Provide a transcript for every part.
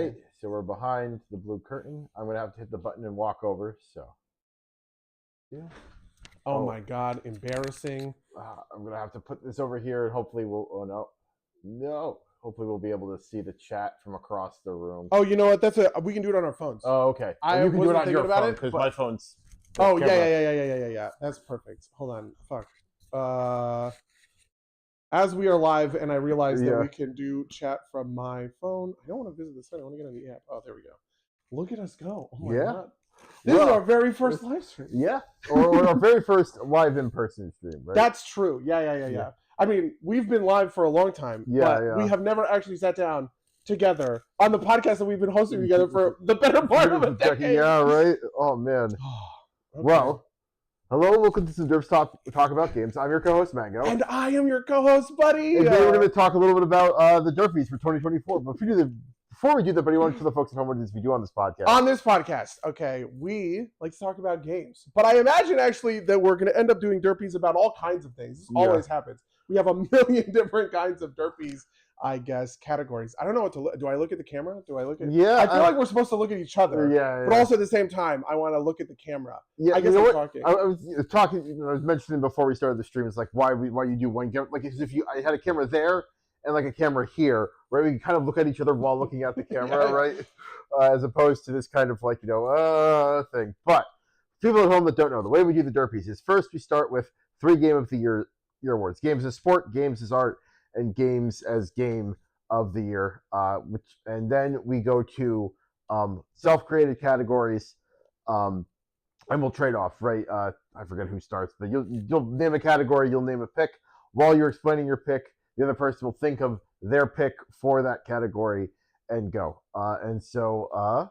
right, so we're behind the blue curtain. I'm gonna have to hit the button and walk over. So, yeah. Oh my God, embarrassing. I'm gonna have to put this over here, and hopefully we'll. Oh no. Hopefully we'll be able to see the chat from across the room. Oh, you know what? We can do it on our phones. Oh, okay. I you can do it wasn't on thinking your about phone it, because but- my phone's. Oh yeah. That's perfect. Hold on. Fuck. As we are live, and I realize that we can do chat from my phone. I don't want to visit the site. I want to get on the app. Oh, there we go. Look at us go. Oh my God. This is our very first live stream. Yeah, or our very first live in-person stream, right? That's true. Yeah. I mean, we've been live for a long time, but we have never actually sat down together on the podcast that we've been hosting together for the better part of a decade. Yeah, right? Oh, man. Okay. Well, hello, welcome to some Derps Talk About Games. I'm your co-host, Mango. And I am your co-host, Buddy. And today we're going to talk a little bit about the Derpies for 2024. But before we do that, Buddy, you want to tell the folks at home what it is we do on this podcast? On this podcast, okay, we like to talk about games. But I imagine, actually, that we're going to end up doing Derpies about all kinds of things. This always happens. We have a million different kinds of Derpies, I guess, categories. I don't know what to look. Do I look at the camera? Do I look at? Yeah. I feel like we're supposed to look at each other. Yeah. But also at the same time, I want to look at the camera. Yeah. I guess I'm talking. I was talking. I was mentioning before we started the stream. It's like why you do one camera. Like if I had a camera there and like a camera here, right? We can kind of look at each other while looking at the camera, right? As opposed to this kind of like thing. But people at home that don't know, the way we do the Derpies is first we start with 3 Game of the Year awards: games as sport, games as art, and games as game of the year. And then we go to self-created categories, and we'll trade off. Right? I forget who starts, but you'll name a category, you'll name a pick. While you're explaining your pick, the other person will think of their pick for that category and go. And so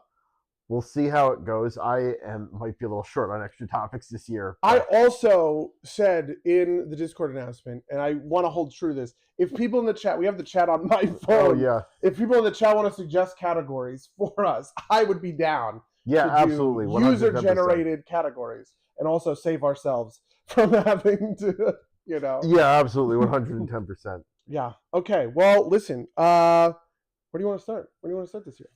we'll see how it goes. I might be a little short on extra topics this year. I also said in the Discord announcement, and I want to hold true to this, if people in the chat, we have the chat on my phone. Oh, yeah. If people in the chat want to suggest categories for us, I would be down. Yeah, absolutely. User-generated categories, and also save ourselves from having to, Yeah, absolutely. 110%. Yeah. Okay. Well, listen. Where do you want to start? Where do you want to start this year?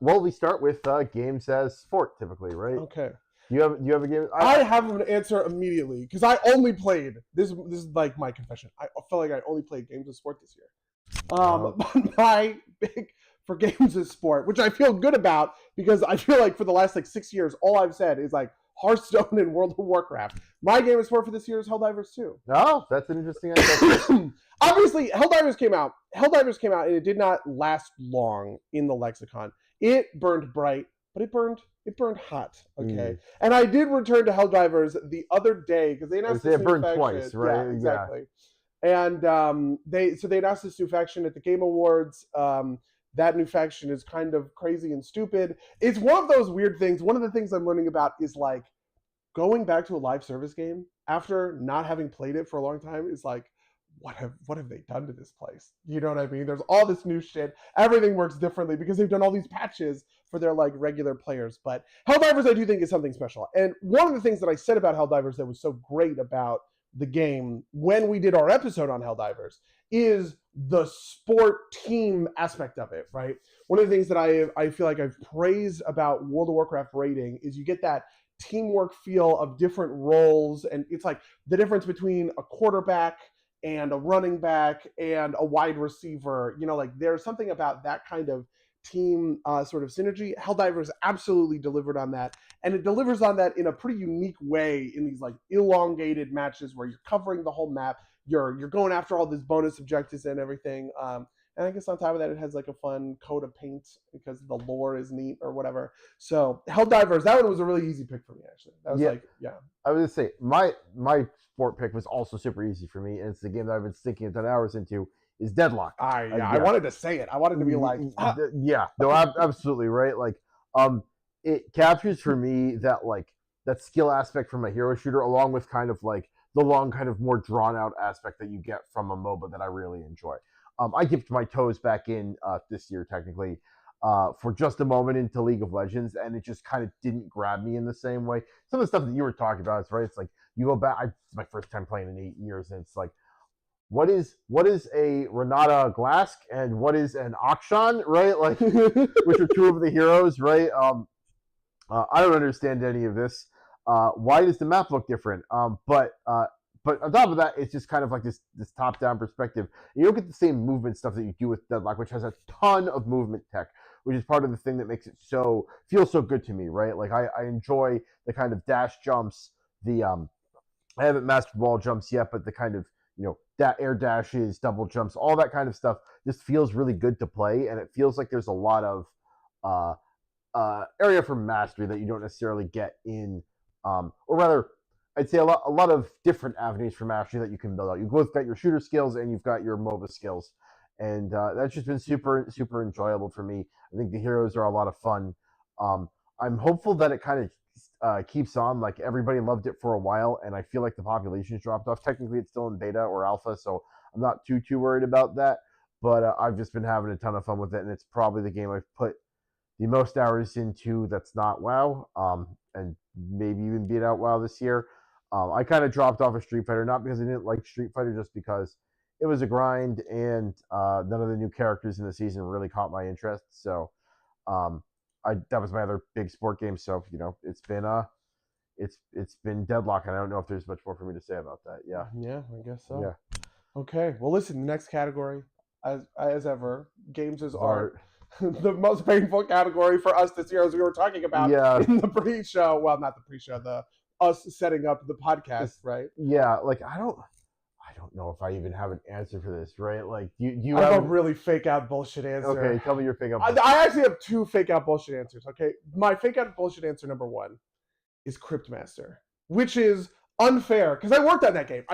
Well, we start with games as sport, typically, right? Okay. Do you have a game? I have an answer immediately because I only played this. This is like my confession. I felt like I only played games of sport this year. My pick for games of sport, which I feel good about because I feel like for the last 6 years, all I've said is Hearthstone and World of Warcraft. My game of sport for this year is Helldivers 2. Oh, that's an interesting answer. Obviously, Helldivers came out, and it did not last long in the lexicon. It burned bright, but it burned hot. Okay, and I did return to Helldivers the other day because they announced this new burned faction. Twice, right? Yeah, exactly. Yeah. And they announced this new faction at the Game Awards. That new faction is kind of crazy and stupid. It's one of those weird things. One of the things I'm learning about is going back to a live service game after not having played it for a long time is what have they done to this place? You know what I mean? There's all this new shit. Everything works differently because they've done all these patches for their regular players. But Helldivers, I do think, is something special. And one of the things that I said about Helldivers that was so great about the game when we did our episode on Helldivers is the sport team aspect of it, right? One of the things that I feel like I've praised about World of Warcraft raiding is you get that teamwork feel of different roles, and it's the difference between a quarterback and a running back and a wide receiver. There's something about that kind of team sort of synergy. Helldivers absolutely delivered on that, and it delivers on that in a pretty unique way in these elongated matches where you're covering the whole map, you're going after all these bonus objectives and everything. And I guess on top of that, it has a fun coat of paint because the lore is neat or whatever. So Helldivers, that one was a really easy pick for me, actually. That was I was gonna say my sport pick was also super easy for me, and it's the game that I've been sinking a ton of hours into. Is Deadlock. I wanted to say it. I wanted to be yeah, no, absolutely right. It captures for me that skill aspect from a hero shooter, along with kind of the long, kind of more drawn out aspect that you get from a MOBA that I really enjoy. I dipped my toes back in this year, technically, for just a moment into League of Legends, and it just kind of didn't grab me in the same way. Some of the stuff that you were talking about is right. It's you go back. It's my first time playing in 8 years, and it's what is a Renata Glask and what is an Akshan, right? Like, which are two of the heroes, right? I don't understand any of this. Why does the map look different? But on top of that, it's just kind of like this top down perspective. You don't get the same movement stuff that you do with Deadlock, which has a ton of movement tech, which is part of the thing that makes it feel so good to me, right? Like I enjoy the kind of dash jumps, the I haven't mastered wall jumps yet, but the kind of air dashes, double jumps, all that kind of stuff just feels really good to play, and it feels like there's a lot of area for mastery that you don't necessarily get in, or rather, I'd say a lot of different avenues for mastery that you can build out. You've both got your shooter skills and you've got your MOBA skills, and that's just been super enjoyable for me. I think the heroes are a lot of fun. I'm hopeful that it kind of keeps on. Like, everybody loved it for a while, and I feel like the population's dropped off. Technically, it's still in beta or alpha, so I'm not too worried about that. But I've just been having a ton of fun with it, and it's probably the game I've put the most hours into that's not WoW, and maybe even beat out WoW this year. I kind of dropped off of Street Fighter, not because I didn't like Street Fighter, just because it was a grind, and none of the new characters in the season really caught my interest. So that was my other big sport game. So it's been Deadlock, and I don't know if there's much more for me to say about that. Yeah, I guess so. Yeah. Okay. Well, listen. The next category, as ever, games as art. The most painful category for us this year, as we were talking about in the pre-show. Well, not the pre-show, us setting up the podcast, right? Yeah, like I don't know if I even have an answer for this, right? Like, you I have a really fake out bullshit answer. Okay, tell me your fake out bullshit. I actually have two fake out bullshit answers. Okay, my fake out bullshit answer number one is Cryptmaster, which is unfair because I worked on that game.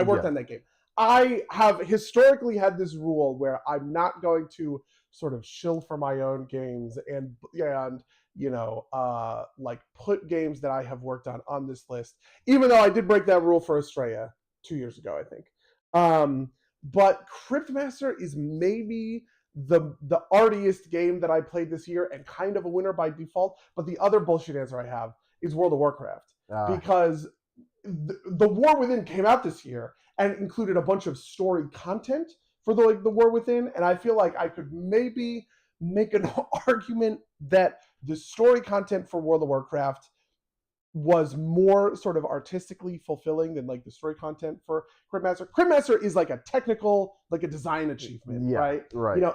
I have historically had this rule where I'm not going to sort of shill for my own games and like put games that I have worked on this list, even though I did break that rule for Estrella 2 years ago, I think. But Cryptmaster is maybe the artiest game that I played this year and kind of a winner by default. But the other bullshit answer I have is World of Warcraft, because the War Within came out this year and included a bunch of story content for the War Within, and I feel like I could maybe make an argument that the story content for World of Warcraft was more sort of artistically fulfilling than like the story content for Cryptmaster. Cryptmaster is like a technical, like a design achievement, right?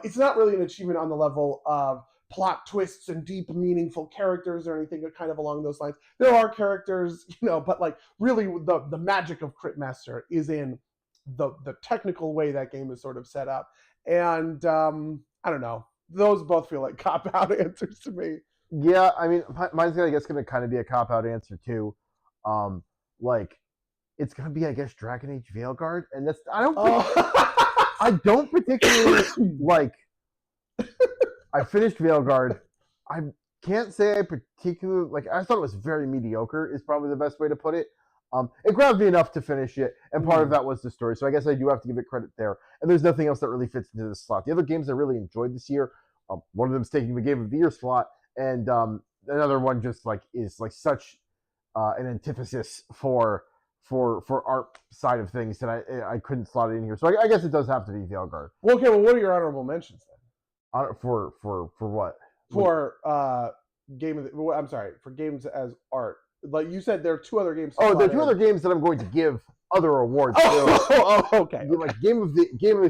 It's not really an achievement on the level of plot twists and deep, meaningful characters or anything kind of along those lines. There are characters, but like really the magic of Cryptmaster is in the technical way that game is sort of set up. And I don't know. Those both feel like cop-out answers to me. Yeah, I mean, mine's I guess going to kind of be a cop-out answer too. Like, it's going to be, I guess, Dragon Age Veilguard, and that's I don't particularly like. I finished Veilguard. I can't say I particularly like. I thought it was very mediocre. Is probably the best way to put it. It grabbed me enough to finish it, and part of that was the story. So I guess I do have to give it credit there. And there's nothing else that really fits into this slot. The other games I really enjoyed this year, one of them's taking the Game of the Year slot, and another one just like is like such an antithesis for art side of things that I couldn't slot it in here. So I guess it does have to be Veilguard. Well, okay. Well, what are your honorable mentions then? For what? For for games as art. Like you said, there are two other games. Oh, there are two other games that I'm going to give other awards to. Okay. Like game of the year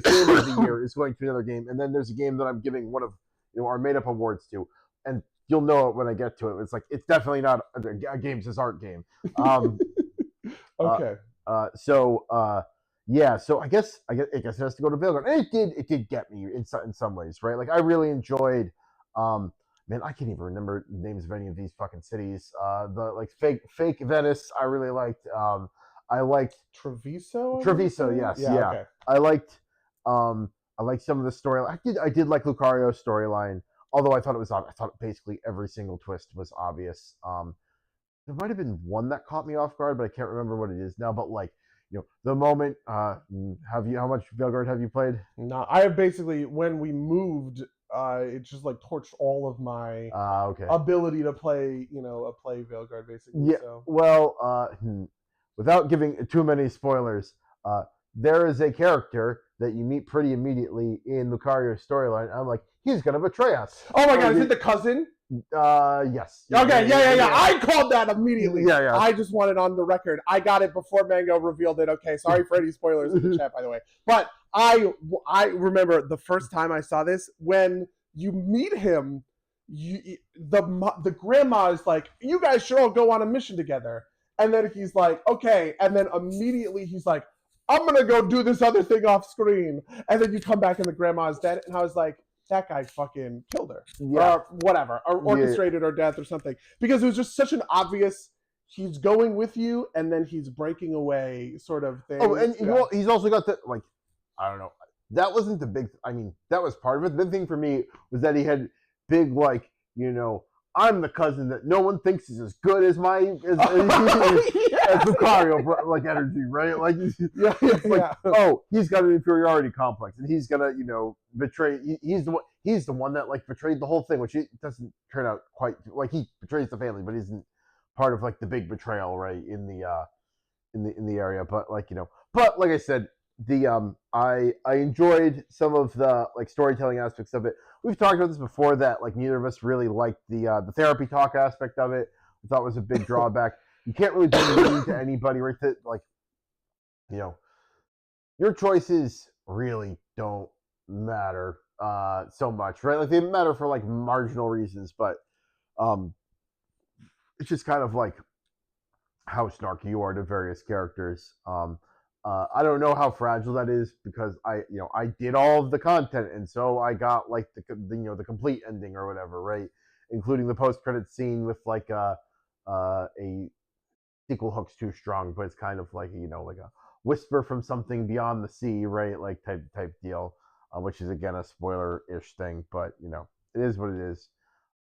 is going to another game, and then there's a game that I'm giving one of our made up awards to, and you'll know it when I get to it. It's like it's definitely not a games as art game. Okay. Yeah. So I guess it has to go to Veilguard, and it did get me in some ways, right? Like I really enjoyed. Man, I can't even remember the names of any of these fucking cities. The like fake Venice, I really liked. I liked Treviso. Treviso, yes, yeah. Okay. I liked some of the storyline. I did like Lucario's storyline, although I thought basically every single twist was obvious. There might have been one that caught me off guard, but I can't remember what it is now. But like, the moment. How much Veilguard have you played? No, I have basically when we moved. It just like torched all of my ability to play, play Veilguard basically. Yeah. So. Well, without giving too many spoilers, there is a character that you meet pretty immediately in Lucario's storyline. I'm like, he's gonna betray us. Oh my god, is it the cousin? Yes. Okay, yeah. I called that immediately. Yeah. I just wanted on the record. I got it before Mango revealed it. Okay, sorry for any spoilers in the chat, by the way. But I remember the first time I saw this, when you meet him, the grandma is like, you guys should all go on a mission together. And then he's like, okay. And then immediately he's like, I'm going to go do this other thing off screen. And then you come back and the grandma's dead. And I was like, that guy fucking killed her. Yeah. Or whatever. Or orchestrated her death or something. Because it was just such an obvious, he's going with you and then he's breaking away sort of thing. Oh, and he's also got the, like, I don't know. That wasn't the big, I mean, that was part of it. The big thing for me was that he had big, like, you know, I'm the cousin that no one thinks is as good as my as Lucario, like energy, right? Like, oh, he's got an inferiority complex, and he's gonna, you know, betray. He's the one that like betrayed the whole thing, which it doesn't turn out quite like he betrays the family, but isn't part of like the big betrayal, right? In the area, but like you know, but like I said, the I enjoyed some of the like storytelling aspects of it. We've talked about this before that like neither of us really liked the therapy talk aspect of it. We thought was a big drawback. You can't really be mean to anybody, right? That like, you know, your choices really don't matter so much, right? Like they matter for like marginal reasons, but it's just kind of like how snarky you are to various characters. I don't know how fragile that is because I did all of the content, and so I got like the complete ending or whatever, right? Including the post-credit scene with like a sequel hook's too strong, but it's kind of like like a whisper from something beyond the sea, right? Like type deal, which is again a spoiler-ish thing, but it is what it is.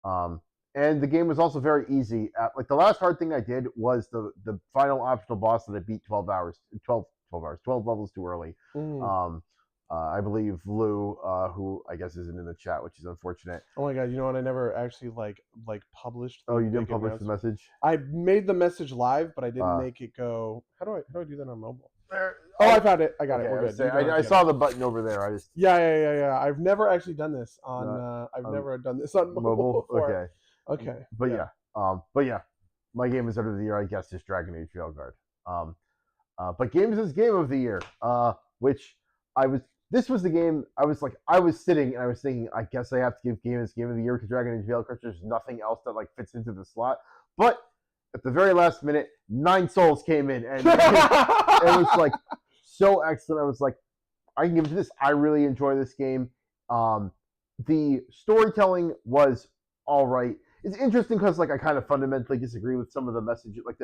And the game was also very easy. Like the last hard thing I did was the final optional boss that I beat 12 levels too early. I believe Lou, who I guess isn't in the chat, which is unfortunate. Oh my god, you know what? I never actually like published. Oh, you didn't publish the message? I made the message live, but I didn't make it go. How do I do that on mobile? I found it. I got it. We're good. I saw the button over there. I just yeah. I've never actually done this on. I've never done this on mobile before. Okay. But yeah, my game is under the year, I guess, is Dragon Age Veilguard. But games is game of the year, which this was the game I was sitting and I was thinking, I guess I have to give game of the year to Dragon Age Veilguard. There's nothing else that like fits into the slot. But at the very last minute, 9 Souls came in and it was like so excellent. I was like, I can give it to this. I really enjoy this game. The storytelling was all right. It's interesting because like I kind of fundamentally disagree with some of the messages. Like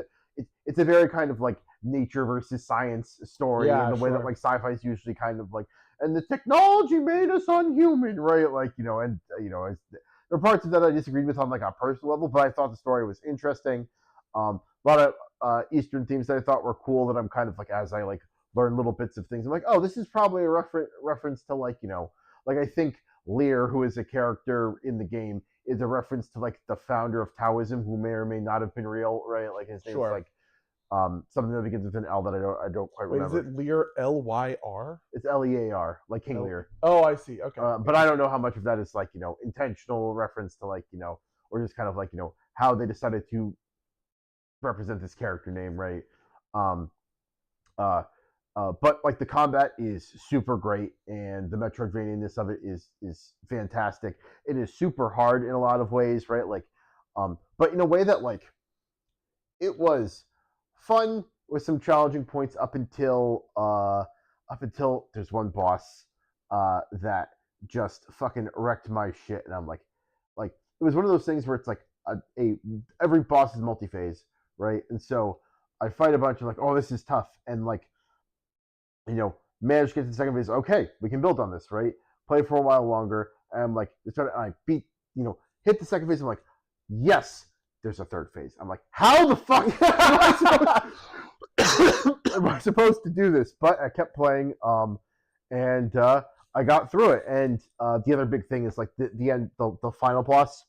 it's a very kind of like nature versus science story in the way that like sci-fi is usually kind of like, and the technology made us unhuman, right? Like there are parts of that I disagreed with on like a personal level, but I thought the story was interesting. A lot of Eastern themes that I thought were cool that I'm kind of like as I like learn little bits of things, I'm like, oh, this is probably a reference to like like I think Lear, who is a character in the game, is a reference to like the founder of Taoism, who may or may not have been real, right? Like his name is like something that begins with an L that I don't quite remember. Is it Lear, Lyr? It's Lear, like King Lear. Oh, I see. Okay. But I don't know how much of that is like intentional reference to like or just kind of like how they decided to represent this character name, right? But like the combat is super great, and the Metroidvania-ness of it is fantastic. It is super hard in a lot of ways, right? Like, but in a way that like it was fun with some challenging points up until there's one boss that just fucking wrecked my shit, and I'm like it was one of those things where it's like every boss is multi-phase, right? And so I fight a bunch of like, oh, this is tough, and like manage to get to the second phase. Okay, we can build on this, right? Play for a while longer, and I'm like, I beat, hit the second phase. I'm like, yes, there's a third phase. I'm like, how the fuck am I supposed to do this? But I kept playing, and I got through it. And the other big thing is like the end, the final boss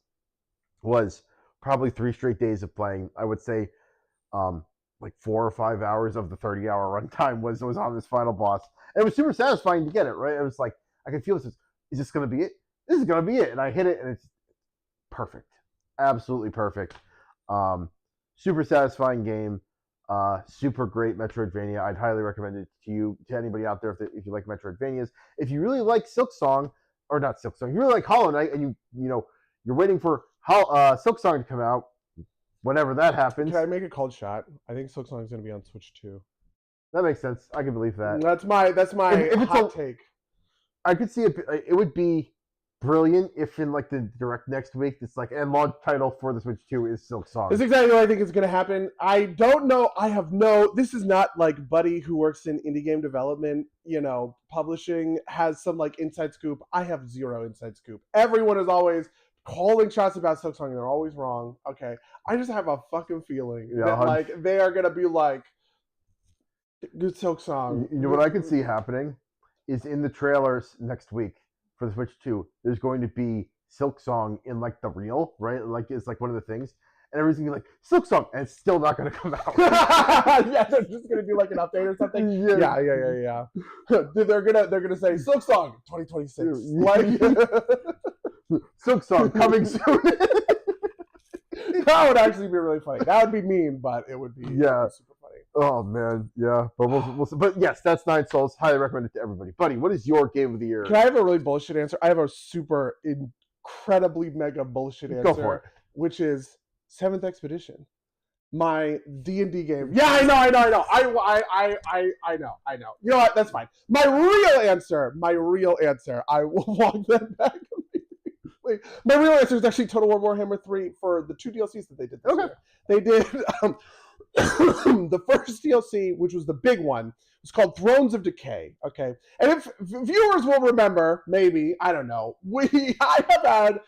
was probably 3 straight days of playing. I would say like 4 or 5 hours of the 30-hour runtime was on this final boss. And it was super satisfying to get it, right? It was like I could feel this. Is this gonna be it? This is gonna be it. And I hit it, and it's perfect, absolutely perfect. Super satisfying game. Super great Metroidvania. I'd highly recommend it to anybody out there if you like Metroidvanias. If you really like Silksong, or not Silksong, you really like Hollow Knight, and you're waiting for Silksong to come out, whenever that happens. Can I make a cold shot? I think Silksong is going to be on Switch too. That makes sense. I can believe that. That's my if hot take. I could see it. It would be brilliant if in like the direct next week, it's like, and launch title for the Switch 2 is Silksong. That's exactly what I think is going to happen. I don't know. This is not like Buddy, who works in indie game development, publishing, has some like inside scoop. I have zero inside scoop. Everyone is always calling shots about Silksong, and they're always wrong. Okay. I just have a fucking feeling that like they are going to be like, good Silksong. You know what I could see happening is in the trailers next week for the Switch 2, there's going to be Silksong in like the reel, right? Like it's like one of the things, and everything's gonna be like Silksong, and it's still not gonna come out. Yeah, they're just gonna do like an update or something. Yeah. They're gonna say Silksong 2026. Like Silksong coming soon. That would actually be really funny. That would be mean, but it would be super funny. Oh man, yeah. But we'll see. But yes, that's Nine Souls. Highly recommend it to everybody. Buddy, what is your game of the year? Can I have a really bullshit answer? I have a super incredibly mega bullshit answer. Go for it. Which is Seventh Expedition. My D&D game. Yeah, I know. I know. You know what? That's fine. My real answer. I will walk that back. My real answer is actually Total War Warhammer 3 for the 2 DLCs that they did this year. They did the first DLC, which was the big one, was called Thrones of Decay. Okay, and if viewers will remember, maybe, I don't know, I have had,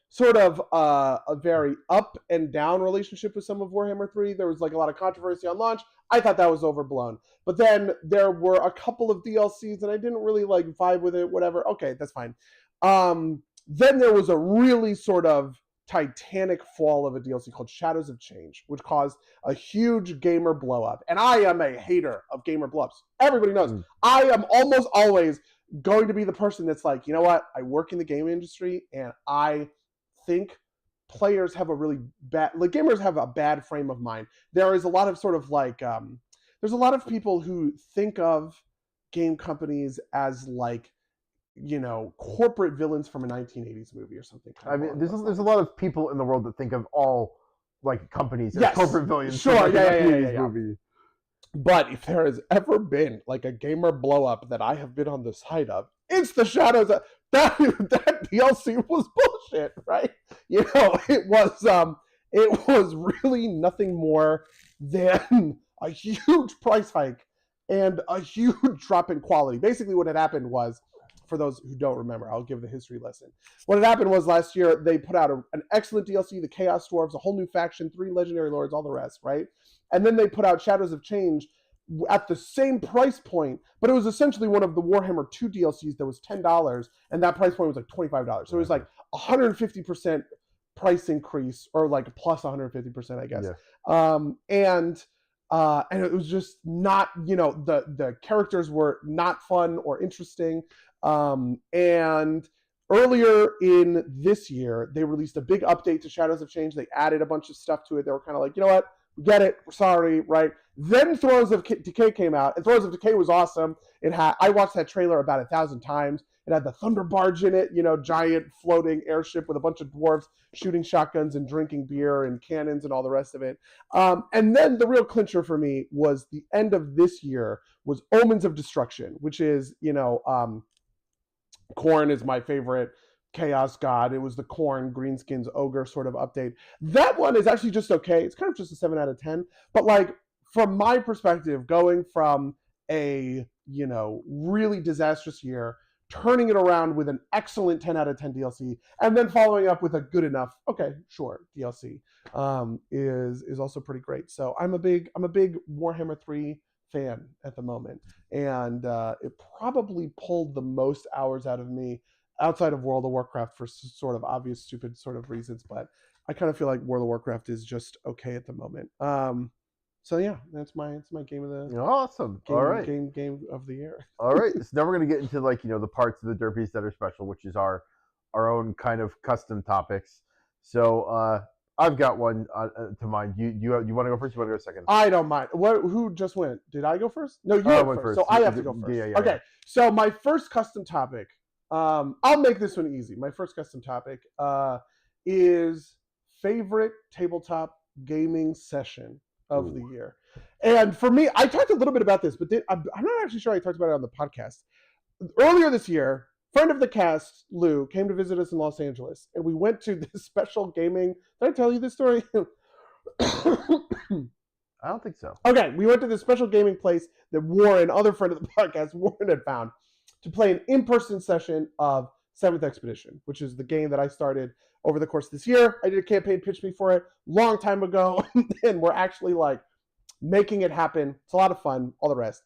sort of a very up and down relationship with some of Warhammer 3. There was like a lot of controversy on launch. I thought that was overblown. But then there were a couple of DLCs and I didn't really like vibe with it, whatever. Okay, that's fine. Then there was a really sort of titanic fall of a DLC called Shadows of Change, which caused a huge gamer blow up. And I am a hater of gamer blow ups. Everybody knows. I am almost always going to be the person that's like, you know what? I work in the game industry and I think players have a really bad, like gamers have a bad frame of mind. There is a lot of sort of like, there's a lot of people who think of game companies as like, corporate villains from a 1980s movie or something. I mean, there's a lot of people in the world that think of all like companies as corporate villains. Sure, yeah. Movie. But if there has ever been like a gamer blow up that I have been on the side of, it's the Shadows of that DLC was bullshit, right? It was really nothing more than a huge price hike and a huge drop in quality. Basically, what had happened was, for those who don't remember, I'll give the history lesson. What had happened was last year, they put out an excellent DLC, the Chaos Dwarves, a whole new faction, 3 legendary lords, all the rest, right? And then they put out Shadows of Change at the same price point, but it was essentially one of the Warhammer 2 DLCs that was $10, and that price point was like $25. So it was like 150% price increase, or like plus 150%, I guess. Yeah. And it was just not, the characters were not fun or interesting. And earlier in this year, they released a big update to Shadows of Change. They added a bunch of stuff to it. They were kind of like, you know what? We get it. We're sorry, right? Then Thrones of Decay came out, and Thrones of Decay was awesome. I watched that trailer about 1,000 times. It had the Thunder Barge in it, giant floating airship with a bunch of dwarves shooting shotguns and drinking beer and cannons and all the rest of it. And then the real clincher for me was the end of this year was Omens of Destruction, which is, Khorne is my favorite chaos god. It was the Khorne Greenskins ogre sort of update. That one is actually just okay. It's kind of just a 7 out of 10. But like, from my perspective, going from a, really disastrous year, turning it around with an excellent 10 out of 10 DLC, and then following up with a good enough, okay, sure, DLC, is also pretty great. So I'm a big Warhammer 3 fan at the moment, and it probably pulled the most hours out of me outside of World of Warcraft for sort of obvious, stupid sort of reasons, but I kind of feel like World of Warcraft is just okay at the moment. So yeah, that's my game of the Awesome. game, All right. game of the year. All right. So now we're gonna get into like the parts of the Derpies that are special, which is our own kind of custom topics. So I've got one to mind. You want to go first? You want to go second? I don't mind. Who just went? Did I go first? No, you went first. So I have to go first. Yeah. Okay. So my first custom topic. I'll make this one easy. My first custom topic is favorite tabletop gaming session of the year. And for me, I talked a little bit about this, but I'm not actually sure I talked about it on the podcast. Earlier this year, friend of the cast, Lou, came to visit us in Los Angeles, and we went to this special gaming. Did I tell you this story? I don't think so. Okay, we went to this special gaming place that Warren, other friend of the podcast, Warren had found to play an in-person session of 7th Expedition, which is the game that I started over the course of this year. I did a campaign pitch me for it long time ago, and we're actually like making it happen. It's a lot of fun, all the rest.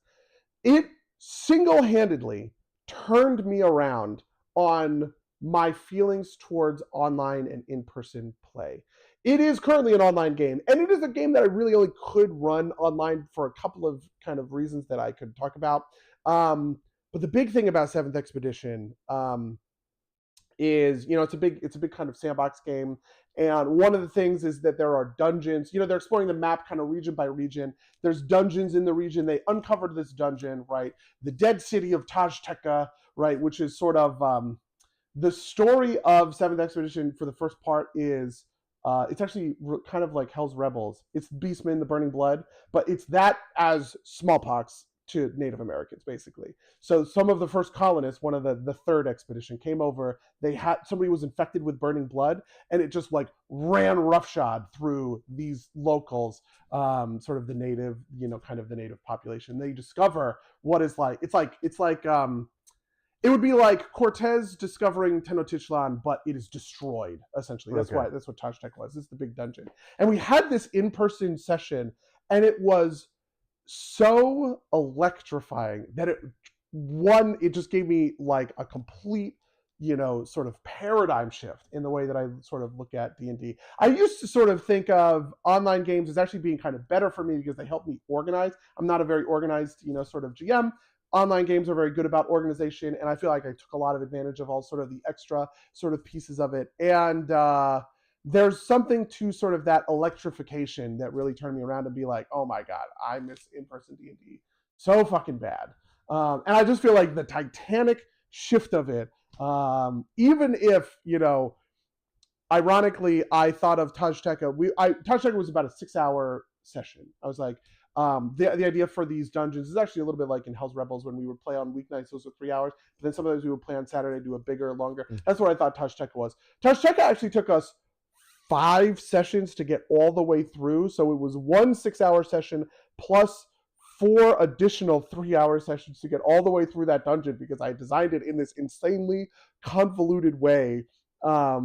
It single-handedly turned me around on my feelings towards online and in-person play. It is currently an online game, and it is a game that I really only could run online for a couple of kind of reasons that I could talk about. But the big thing about 7th Expedition is, it's a big kind of sandbox game. And one of the things is that there are dungeons. They're exploring the map kind of region by region. There's dungeons in the region. They uncovered this dungeon, right? The dead city of Taj Tekka, right? Which is sort of the story of 7th Expedition for the first part is it's actually kind of like Hell's Rebels. It's Beastmen, the Burning Blood, but it's that as smallpox to Native Americans, basically. So some of the first colonists, one of the third expedition, came over. Somebody was infected with burning blood, and it just like ran roughshod through these locals, sort of the native, kind of the native population. They discover what is like. It's like it would be like Cortez discovering Tenochtitlan, but it is destroyed, essentially. That's what Taj Tekka was. It's the big dungeon. And we had this in-person session, and it was so electrifying that it just gave me like a complete, sort of paradigm shift in the way that I sort of look at D&D. I used to sort of think of online games as actually being kind of better for me because they help me organize. I'm not a very organized, sort of GM. Online games are very good about organization, and I feel like I took a lot of advantage of all sort of the extra sort of pieces of it. And there's something to sort of that electrification that really turned me around and be like, oh my God, I miss in-person D&D so fucking bad. And I just feel like the titanic shift of it, even if, ironically, I thought of Taj Tekka. Taj Tekka was about a 6-hour session. I was like, the idea for these dungeons is actually a little bit like in Hell's Rebels when we would play on weeknights, those were 3 hours. But then sometimes we would play on Saturday, do a bigger, longer. That's what I thought Taj Tekka was. Taj Tekka actually took us 5 sessions to get all the way through. So it was one 6-hour session plus 4 additional 3-hour sessions to get all the way through that dungeon because I designed it in this insanely convoluted way. But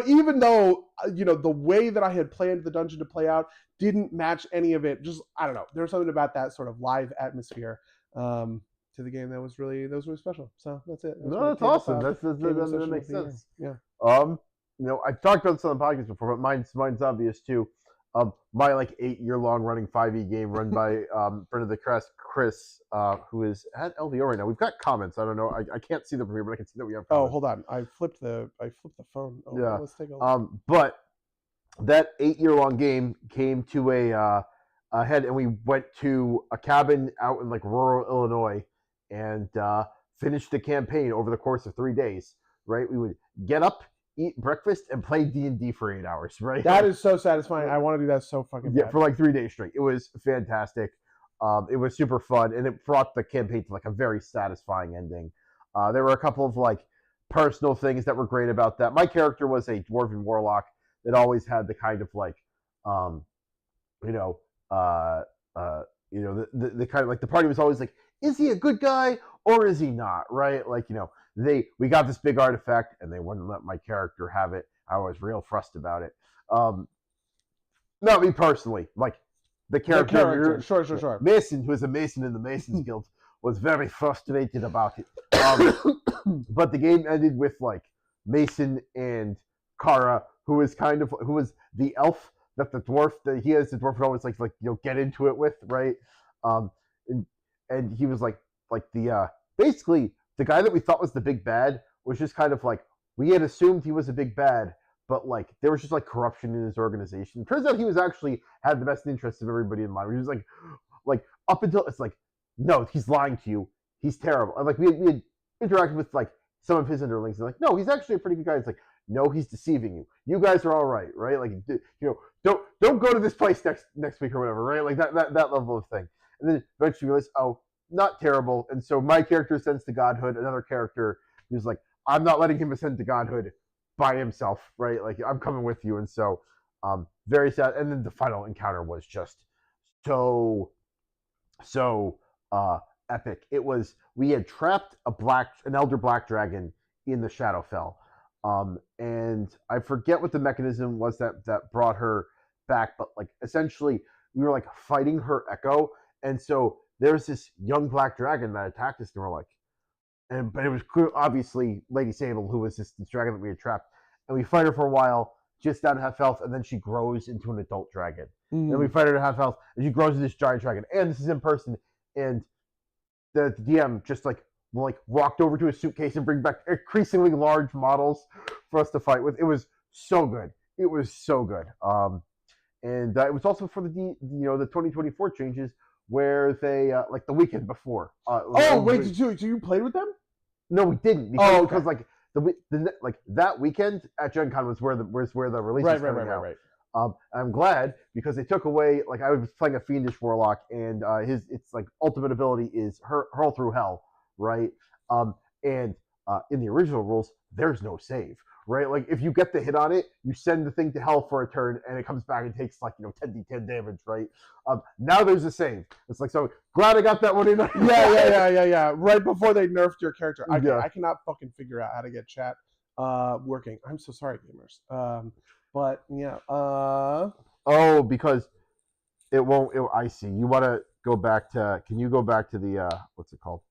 even though, the way that I had planned the dungeon to play out didn't match any of it, just, I don't know. There's something about that sort of live atmosphere to the game that was really special. So that's it. That's awesome. That makes sense. Yeah. I've talked about this on the podcast before, but mine's obvious too. My like 8-year-long running 5e game run by friend of the cast, Chris, who is at LVO right now. We've got comments. I don't know. I can't see them from here, but I can see that we have comments. Oh, hold on. I flipped the phone. Oh, yeah. Let's take a look. But that 8-year-long game came to a head, and we went to a cabin out in like rural Illinois and finished the campaign over the course of 3 days. Right? We would get up, eat breakfast, and play D&D for 8 hours, right? That is so satisfying. I want to do that so fucking bad. Yeah, for like 3 days straight. It was fantastic. It was super fun, and it brought the campaign to like a very satisfying ending. There were a couple of like personal things that were great about that. My character was a dwarven warlock that always had the kind of like, the kind of like the party was always like, is he a good guy or is he not? Right? Like, we got this big artifact and they wouldn't let my character have it. I was real fussed about it. Not me personally, like the character. Sure. Mason, who is a Mason in the Masons Guild, was very frustrated about it. But the game ended with like Mason and Kara, who was the elf that the dwarf that he has the dwarf would always like get into it with, right? Um, and he was like the basically the guy that we thought was the big bad was just kind of like we had assumed he was a big bad, but like there was just like corruption in his organization. Turns out he was actually had the best interests of everybody in mind. He was like up until it's like no, he's lying to you. He's terrible. And like we had interacted with like some of his underlings and like no, he's actually a pretty good guy. It's like no, he's deceiving you. You guys are all right, right? Like don't go to this place next week or whatever, right? Like that level of thing. And then eventually realize, oh, not terrible. And so my character ascends to godhood. Another character who's like, I'm not letting him ascend to godhood by himself, right? Like I'm coming with you. And so very sad. And then the final encounter was just so epic. It was we had trapped an elder black dragon in the Shadowfell. And I forget what the mechanism was that brought her back, but like essentially we were like fighting her echo, and so there's this young black dragon that attacked us, and we're like, but it was obviously Lady Sable who was this dragon that we had trapped, and we fight her for a while, just down to half health, and then she grows into an adult dragon. Then we fight her to half health, and she grows into this giant dragon, and this is in person, and the DM just like walked over to a suitcase and bring back increasingly large models for us to fight with. It was so good. It was so good. And it was also for the 2024 changes where they like the weekend before. Wait, so you played with them? No, we didn't because like like that weekend at Gen Con was where the release was coming out. Right. I'm glad because they took away like I was playing a fiendish warlock and it's like ultimate ability is hurl through hell. Right. And in the original rules, there's no save, right? Like if you get the hit on it, you send the thing to hell for a turn and it comes back and takes like 10d10 damage, right? Now there's a save. It's like so glad I got that one in. Yeah. Right before they nerfed your character. I cannot fucking figure out how to get chat working. I'm so sorry, gamers. But yeah. Because it won't I see. You wanna go back to can you go back to the what's it called?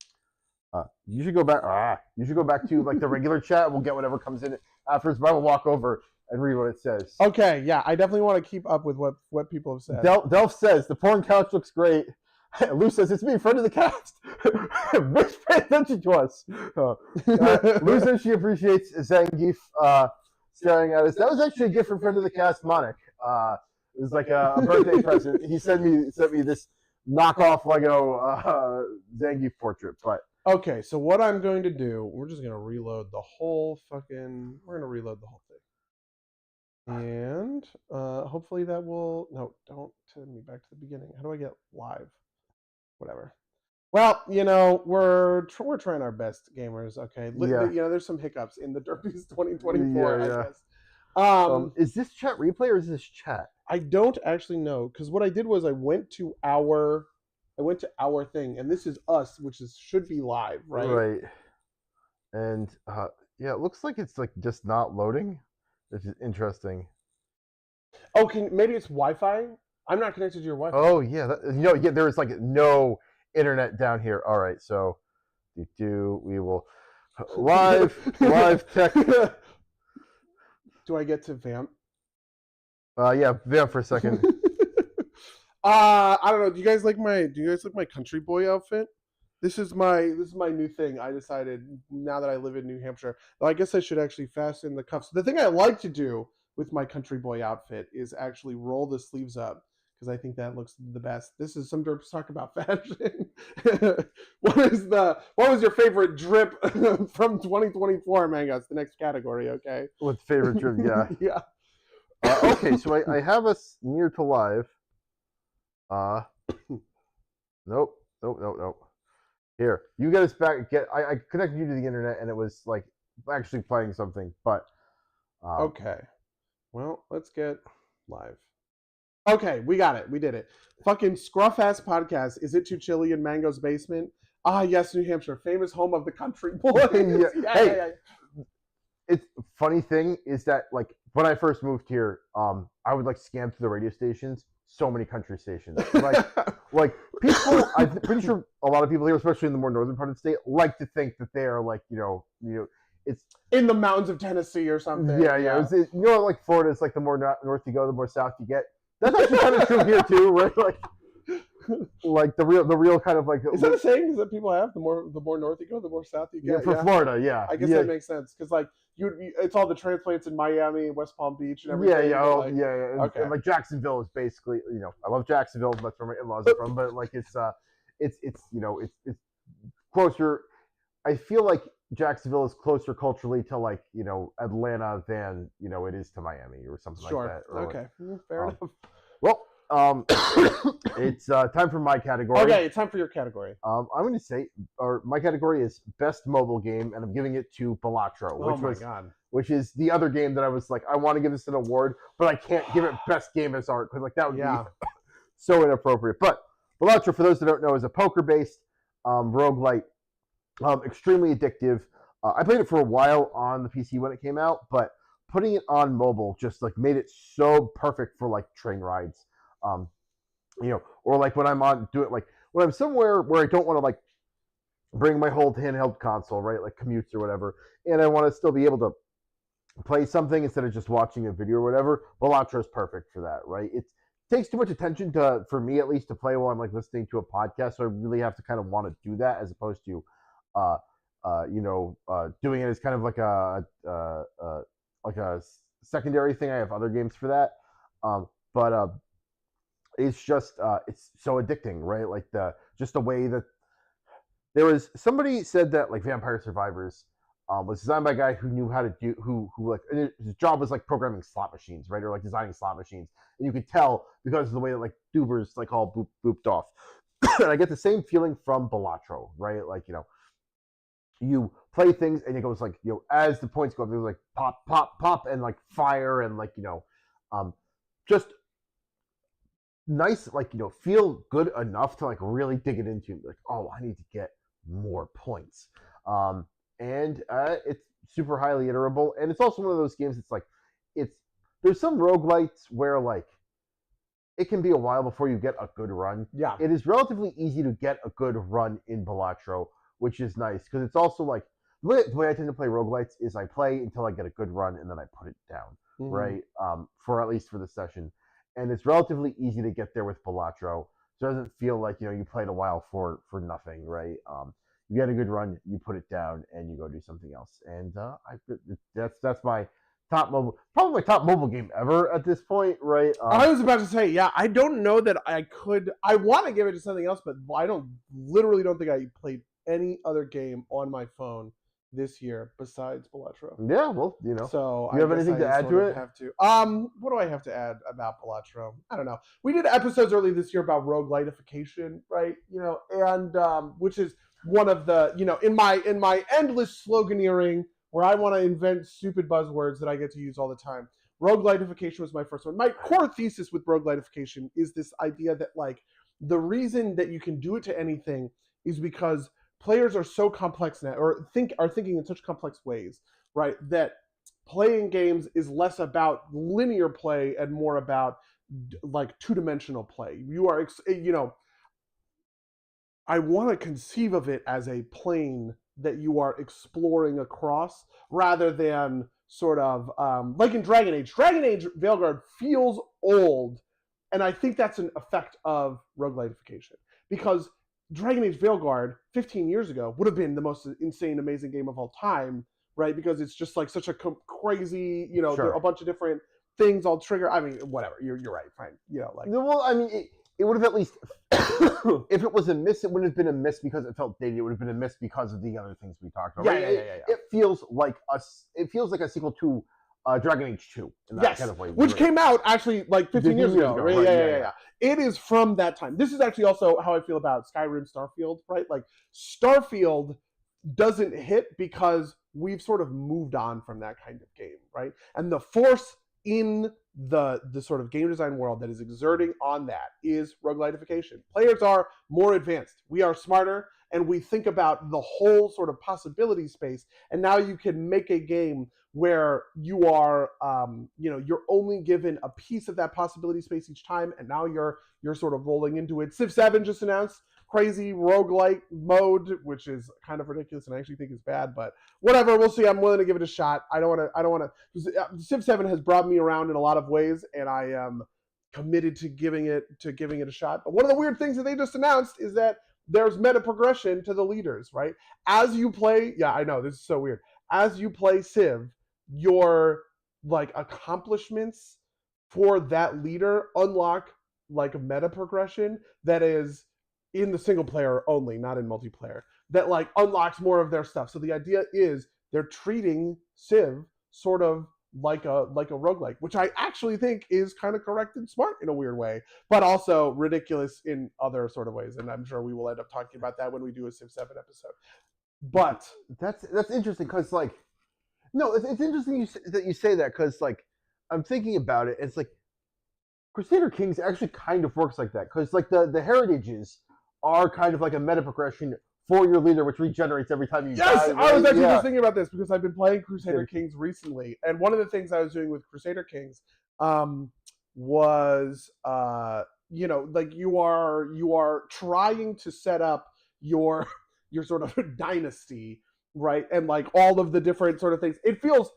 You should go back. You should go back to like the regular chat. We'll get whatever comes in afterwards. But I will walk over and read what it says. Okay, yeah, I definitely want to keep up with what people have said. Delph says the porn couch looks great. Lou says it's me, friend of the cast. Which pay attention to us. Lou says she appreciates Zangief staring at us. That was actually a gift from friend of the cast, Monik. It was like a birthday present. He sent me this knockoff Lego Zangief portrait, but. Okay, so what I'm going to do, we're just going to reload the whole thing. And hopefully that will, no, don't send me back to the beginning. How do I get live? Whatever. Well, we're trying our best, gamers, okay? Yeah. There's some hiccups in the Derpies 2024, I guess. Is this chat replay or is this chat? I don't actually know, because what I did was I went to our thing, and this is us, which should be live, right? Right. And it looks like it's like just not loading, which is interesting. Oh, maybe it's Wi-Fi? I'm not connected to your Wi-Fi. Oh yeah, there's like no internet down here. All right, so we will live tech. Do I get to vamp? Yeah, vamp for a second. I don't know. Do you guys like my country boy outfit? This is my new thing. I decided now that I live in New Hampshire. Well, I guess I should actually fasten the cuffs. The thing I like to do with my country boy outfit is actually roll the sleeves up because I think that looks the best. This is some Derps talk about fashion. What was your favorite drip from 2024, Mango? It's the next category, okay? With favorite drip, yeah. Yeah. Okay, so I have us near to live. Nope. Here, you get us back. I connected you to the internet, and it was like actually playing something. But okay, well, let's get live. Okay, we got it. We did it. Fucking scruff ass podcast. Is it too chilly in Mango's basement? Ah, yes, New Hampshire, famous home of the country boys. Yeah. It's funny thing is that like when I first moved here, I would like scan through the radio stations. So many country stations. Like people, I'm pretty sure a lot of people here, especially in the more northern part of the state, like to think that they are like, it's in the mountains of Tennessee or something. Yeah. You know, like Florida, it's like the more north you go, the more south you get. That's actually kind of true here too, right? Like the real kind of like. Is that a saying that people have? The more north you go, the more south you get. Yeah, for Florida, yeah. I guess that makes sense because like it's all the transplants in Miami, West Palm Beach, and everything. Okay. And like Jacksonville is basically, you know, I love Jacksonville. That's where my in-laws are from, but like it's you know it's closer. I feel like Jacksonville is closer culturally to like, you know, Atlanta than, you know, it is to Miami or something like that. Okay, fair enough. Well, it's time for my category. Okay, it's time for your category. I'm going to say, or my category is best mobile game, and I'm giving it to Balatro, which is the other game that I was like, I want to give this an award, but I can't give it best game as art because like that would be so inappropriate. But Balatro, for those that don't know, is a poker-based roguelite, extremely addictive. I played it for a while on the PC when it came out, but putting it on mobile just like made it so perfect for like train rides. You know, or like when I'm when I'm somewhere where I don't want to like bring my whole handheld console, right? Like commutes or whatever, and I want to still be able to play something instead of just watching a video or whatever. Balatro is perfect for that, right? It takes too much attention for me at least to play while I'm like listening to a podcast, so I really have to kind of want to do that as opposed to, doing it as kind of like a secondary thing. I have other games for that, but it's just it's so addicting, right? Like the way that there was somebody said that like Vampire Survivors was designed by a guy who knew how to do who like his job was like programming slot machines, right, or like designing slot machines, and you could tell because of the way that like Dubers like all booped off. And I get the same feeling from Balatro, right? Like, you know, you play things and it goes like, you know, as the points go, there's like pop, pop, pop, and like fire and like, you know, just nice, like, you know, feel good enough to like really dig it into, like, oh, I need to get more points. And it's super highly iterable, and it's also one of those games. It's like there's some roguelites where like it can be a while before you get a good run. Yeah, it is relatively easy to get a good run in Balatro, which is nice because it's also like the way I tend to play roguelites is I play until I get a good run and then I put it down, right? For at least for the session. And it's relatively easy to get there with Balatro. So it doesn't feel like, you know, you played a while for nothing, right? You get a good run, you put it down, and you go do something else. And that's my probably my top mobile game ever at this point, right? I was about to say, yeah, I don't know that I could. I want to give it to something else, but I literally don't think I played any other game on my phone this year besides Balatro. Yeah, well, you know. So you have anything to add to it? Have to. What do I have to add about Balatro? I don't know. We did episodes early this year about roguelitification, right? You know, and which is one of the, you know, in my endless sloganeering where I want to invent stupid buzzwords that I get to use all the time. Roguelitification was my first one. My core thesis with roguelitification is this idea that like the reason that you can do it to anything is because players are so complex now, or are thinking in such complex ways, right? That playing games is less about linear play and more about like two-dimensional play. You are, you know, I want to conceive of it as a plane that you are exploring across rather than sort of like in Dragon Age. Dragon Age Veilguard feels old, and I think that's an effect of roguelitification because Dragon Age Veilguard 15 years ago would have been the most insane, amazing game of all time, right? Because it's just like such a crazy, you know, there are a bunch of different things all trigger. I mean, whatever. You're right, fine. You know, like. Well, I mean, it would have at least, if it was a miss, it wouldn't have been a miss because it felt dated. It would have been a miss because of the other things we talked about. Yeah. It feels like a sequel to Dragon Age 2 in that kind of way. Which came out actually like 15 years ago. Right? Yeah. It is from that time. This is actually also how I feel about Skyrim Starfield, right? Like Starfield doesn't hit because we've sort of moved on from that kind of game, right? And the force in the sort of game design world that is exerting on that is roguelitification. Players are more advanced. We are smarter, and we think about the whole sort of possibility space. And now you can make a game where you are, you know, you're only given a piece of that possibility space each time, and now you're sort of rolling into it. Civ 7 just announced crazy roguelike mode, which is kind of ridiculous and I actually think is bad, but whatever, we'll see. I'm willing to give it a shot. I don't want to. Civ 7 has brought me around in a lot of ways, and I am committed to giving it a shot. But one of the weird things that they just announced is that there's meta progression to the leaders, right? As you play, yeah, I know this is so weird. As you play Civ, your like accomplishments for that leader unlock like a meta progression that is in the single player only, not in multiplayer, that like unlocks more of their stuff. So the idea is they're treating Civ sort of like a roguelike, which I actually think is kind of correct and smart in a weird way, but also ridiculous in other sort of ways. And I'm sure we will end up talking about that when we do a Civ 7 episode. But that's interesting because like, no, it's interesting that you say that because like I'm thinking about it. It's like Crusader Kings actually kind of works like that because like the heritages are kind of like a meta progression for your leader, which regenerates every time you die. Yes, Right? I was actually just thinking about this because I've been playing Crusader Kings recently, and one of the things I was doing with Crusader Kings was you know, like you are trying to set up your sort of dynasty, right? And like all of the different sort of things. It feels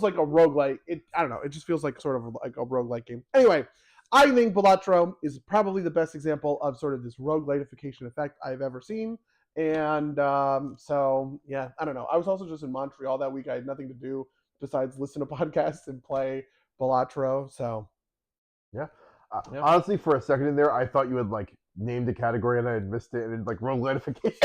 like a roguelike. I don't know, it just feels like sort of like a roguelike game. Anyway, I think Balatro is probably the best example of sort of this roguelitification effect I've ever seen. And so, yeah, I don't know. I was also just in Montreal that week. I had nothing to do besides listen to podcasts and play Balatro. So, yeah. Honestly, for a second in there, I thought you had like named a category and I had missed it and like roguelitification.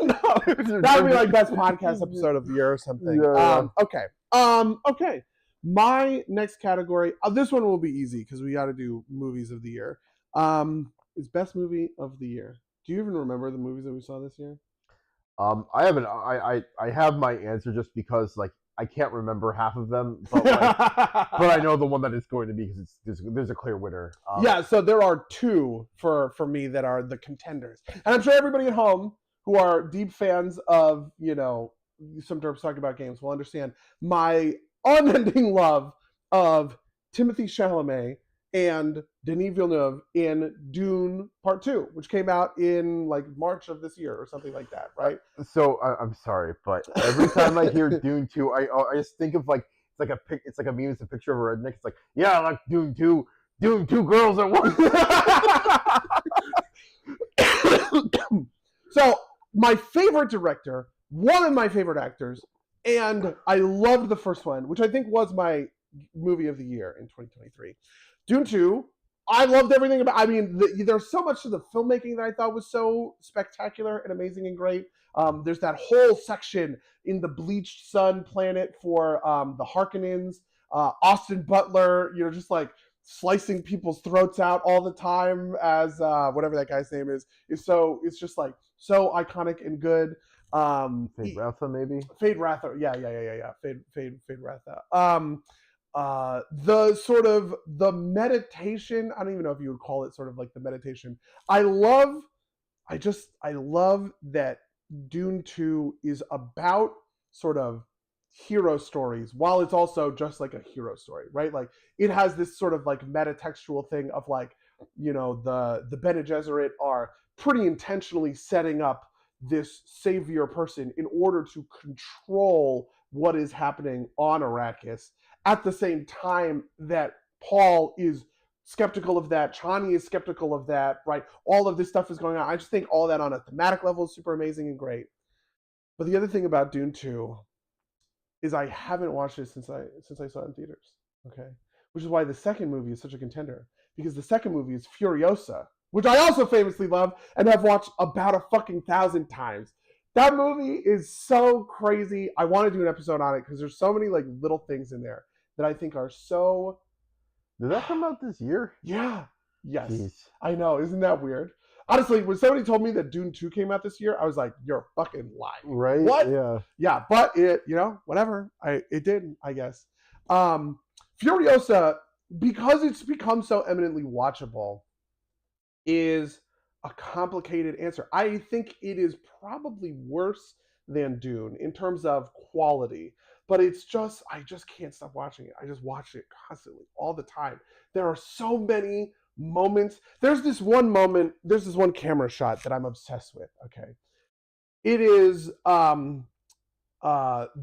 No, that would be like best podcast episode of the year or something. Yeah. Okay. My next category, this one will be easy because we got to do movies of the year. Is best movie of the year. Do you even remember the movies that we saw this year? I haven't. I have my answer just because like I can't remember half of them, but like, but I know the one that it's going to be because there's a clear winner. Yeah, so there are two for me that are the contenders, and I'm sure everybody at home who are deep fans of, you know, some Derps talking about games will understand my unending love of Timothée Chalamet and Denis Villeneuve in Dune Part 2, which came out in like March of this year or something like that, right? So I'm sorry, but every time I hear Dune 2, I just think of like it's like a meme. It's a picture of a redneck. It's like, yeah, I like Dune 2. Dune 2 girls at once. So my favorite director, one of my favorite actors, and I loved the first one, which I think was my movie of the year in 2023. Dune 2, I loved everything about. I mean, there's so much to the filmmaking that I thought was so spectacular and amazing and great. There's that whole section in the bleached sun planet for the Harkonnens. Austin Butler, you know, just like slicing people's throats out all the time as whatever that guy's name is so, it's just like so iconic and good. Fade Ratha, maybe. Fade Ratha, yeah. Fade Ratha. The sort of the meditation, I don't even know if you would call it sort of like the meditation. I love that Dune 2 is about sort of hero stories while it's also just like a hero story, right? Like it has this sort of like metatextual thing of like, you know, the Bene Gesserit are pretty intentionally setting up this savior person in order to control what is happening on Arrakis, at the same time that Paul is skeptical of that, Chani is skeptical of that, right? All of this stuff is going on. I just think all that on a thematic level is super amazing and great. But the other thing about Dune 2 is I haven't watched it since I saw it in theaters, okay? Which is why the second movie is such a contender, because the second movie is Furiosa, which I also famously love and have watched about 1,000 times. That movie is so crazy. I want to do an episode on it because there's so many like little things in there that I think are so. Did that come out this year? Yeah. Yes. Jeez. I know. Isn't that weird? Honestly, when somebody told me that Dune 2 came out this year, I was like, you're fucking lying. Right? What? Yeah. Yeah, but it, you know, whatever. It did, I guess. Furiosa, because it's become so eminently watchable, is a complicated answer. I think it is probably worse than Dune in terms of quality. but it's just I just can't stop watching it. I just watch it constantly, all the time. There are so many moments. There's this one camera shot that I'm obsessed with. Okay, it is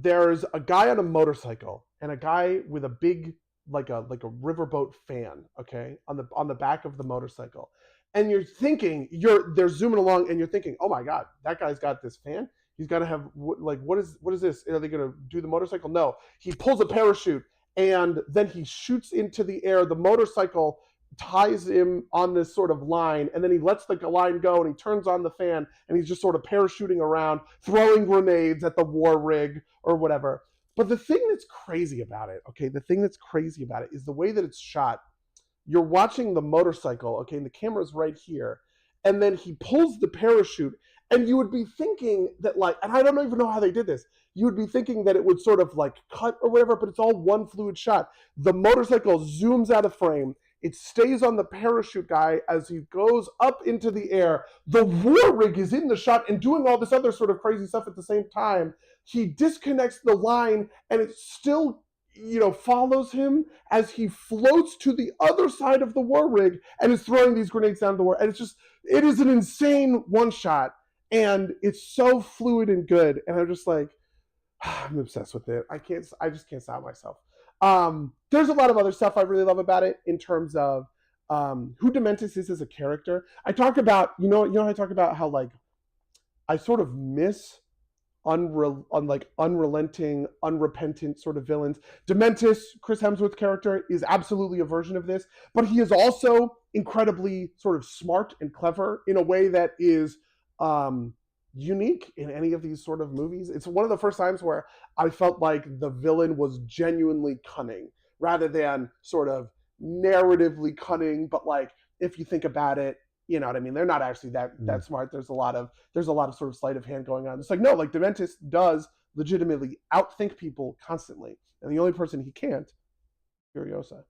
there's a guy on a motorcycle and a guy with a big like a riverboat fan, okay, on the back of the motorcycle. And they're zooming along and you're thinking, oh my god, that guy's got this fan. He's got to have what is this? Are they going to do the motorcycle? No, he pulls a parachute and then he shoots into the air. The motorcycle ties him on this sort of line, and then he lets the line go and he turns on the fan and he's just sort of parachuting around, throwing grenades at the war rig or whatever. But the thing that's crazy about it, okay, is the way that it's shot. You're watching the motorcycle, okay, and the camera's right here, and then he pulls the parachute, and you would be thinking that and I don't even know how they did this, you would be thinking that it would sort of cut or whatever, but it's all one fluid shot. The motorcycle zooms out of frame. It stays on the parachute guy as he goes up into the air. The war rig is in the shot and doing all this other sort of crazy stuff at the same time. He disconnects the line and it still, follows him as he floats to the other side of the war rig and is throwing these grenades down the war. And it is an insane one shot. And it's so fluid and good. And I'm just like, I'm obsessed with it. I just can't stop myself. There's a lot of other stuff I really love about it in terms of who Dementis is as a character. I talk about, I talk about how I sort of miss unrelenting, unrepentant sort of villains. Dementis, Chris Hemsworth's character, is absolutely a version of this, but he is also incredibly sort of smart and clever in a way that is unique in any of these sort of movies. It's one of the first times where I felt like the villain was genuinely cunning rather than sort of narratively cunning, but if you think about it, you know what I mean? They're not actually that smart. There's a lot of sort of sleight of hand going on. It's Dementis does legitimately outthink people constantly. And the only person he can't, Furiosa.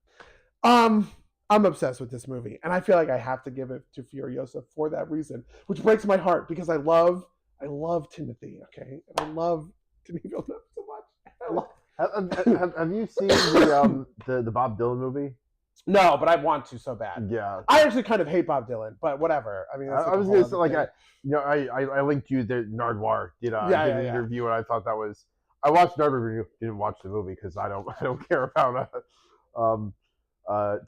I'm obsessed with this movie. And I feel like I have to give it to Furiosa for that reason, which breaks my heart because I love Timothy, okay? And I love Denis Villeneuve so much. Have you seen the Bob Dylan movie? No, but I want to so bad. Yeah, I actually kind of hate Bob Dylan, but whatever. I mean, I was gonna say I linked you that Nardwar did an interview, and I thought that was. I watched Nardwar review, didn't watch the movie because I don't care about